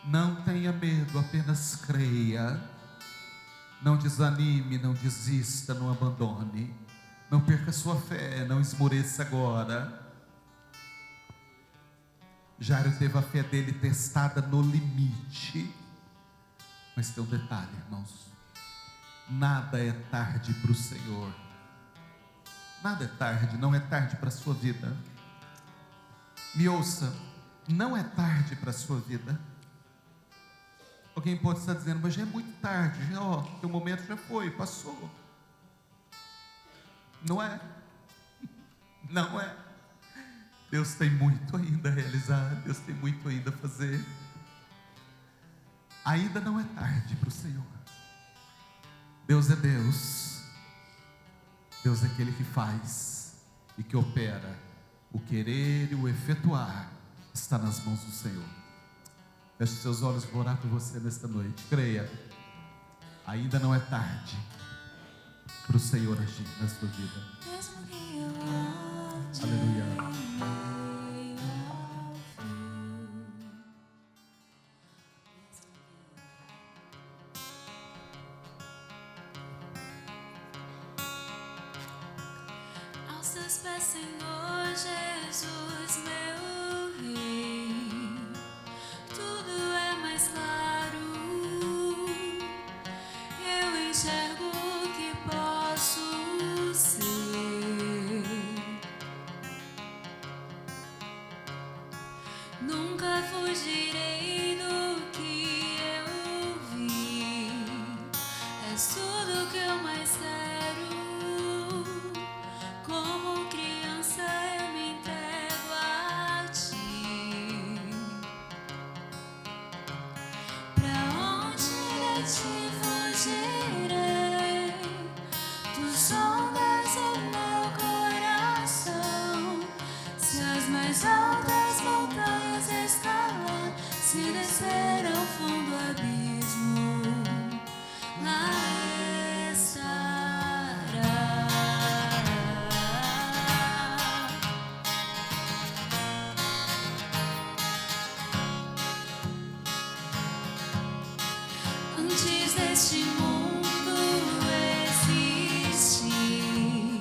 Não tenha medo, apenas creia. Não desanime, não desista, não abandone. Não perca sua fé, não esmoreça agora. Jairo teve a fé dele testada no limite. Mas tem um detalhe, irmãos. Nada é tarde para o Senhor. Nada é tarde, não é tarde para a sua vida. Me ouça, não é tarde para a sua vida. Alguém pode estar dizendo, mas já é muito tarde, teu momento já foi, passou. Não é? Não é. Deus tem muito ainda a realizar, Deus tem muito ainda a fazer. Ainda não é tarde para o Senhor. Deus é Deus. Deus é aquele que faz e que opera. O querer e o efetuar está nas mãos do Senhor. Feche seus olhos, vou orar por você nesta noite. Creia, ainda não é tarde para o Senhor agir na sua vida. Aleluia. Aos teus pés, Senhor Jesus, meu Rei, tudo é mais claro. Eu enxergo o que posso ser. Nunca fugirei do que eu vi. És tudo que eu mais quero. Como criança eu me entrego a ti. Pra onde de ti fugirei? Tu sondas o meu coração. Se as mais altas montanhas escalar, se descer ao fundo do abismo, lá antes deste mundo existir,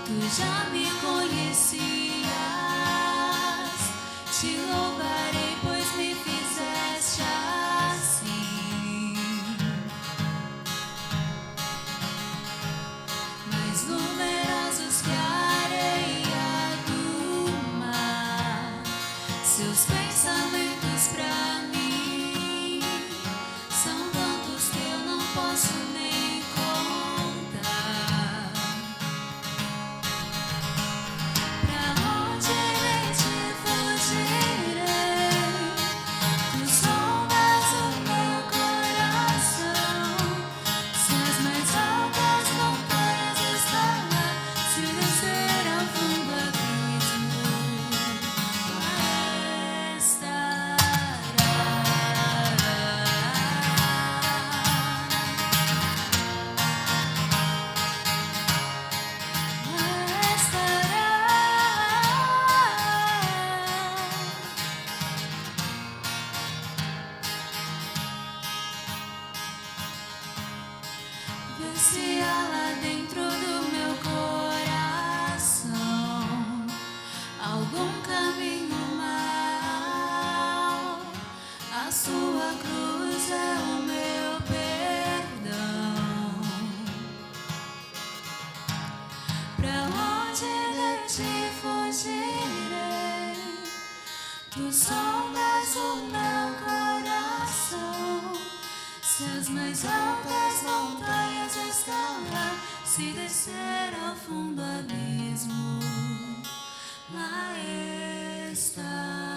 tu já me conhecias. Te louvarei, pois me fizeste assim. Mais numerosos que a areia do mar, seus pensamentos pra mim são tantos que eu não posso nem contar. Tu sondas o meu coração, se as mais altas montanhas escalar, se descer ao fundo abismo, lá está.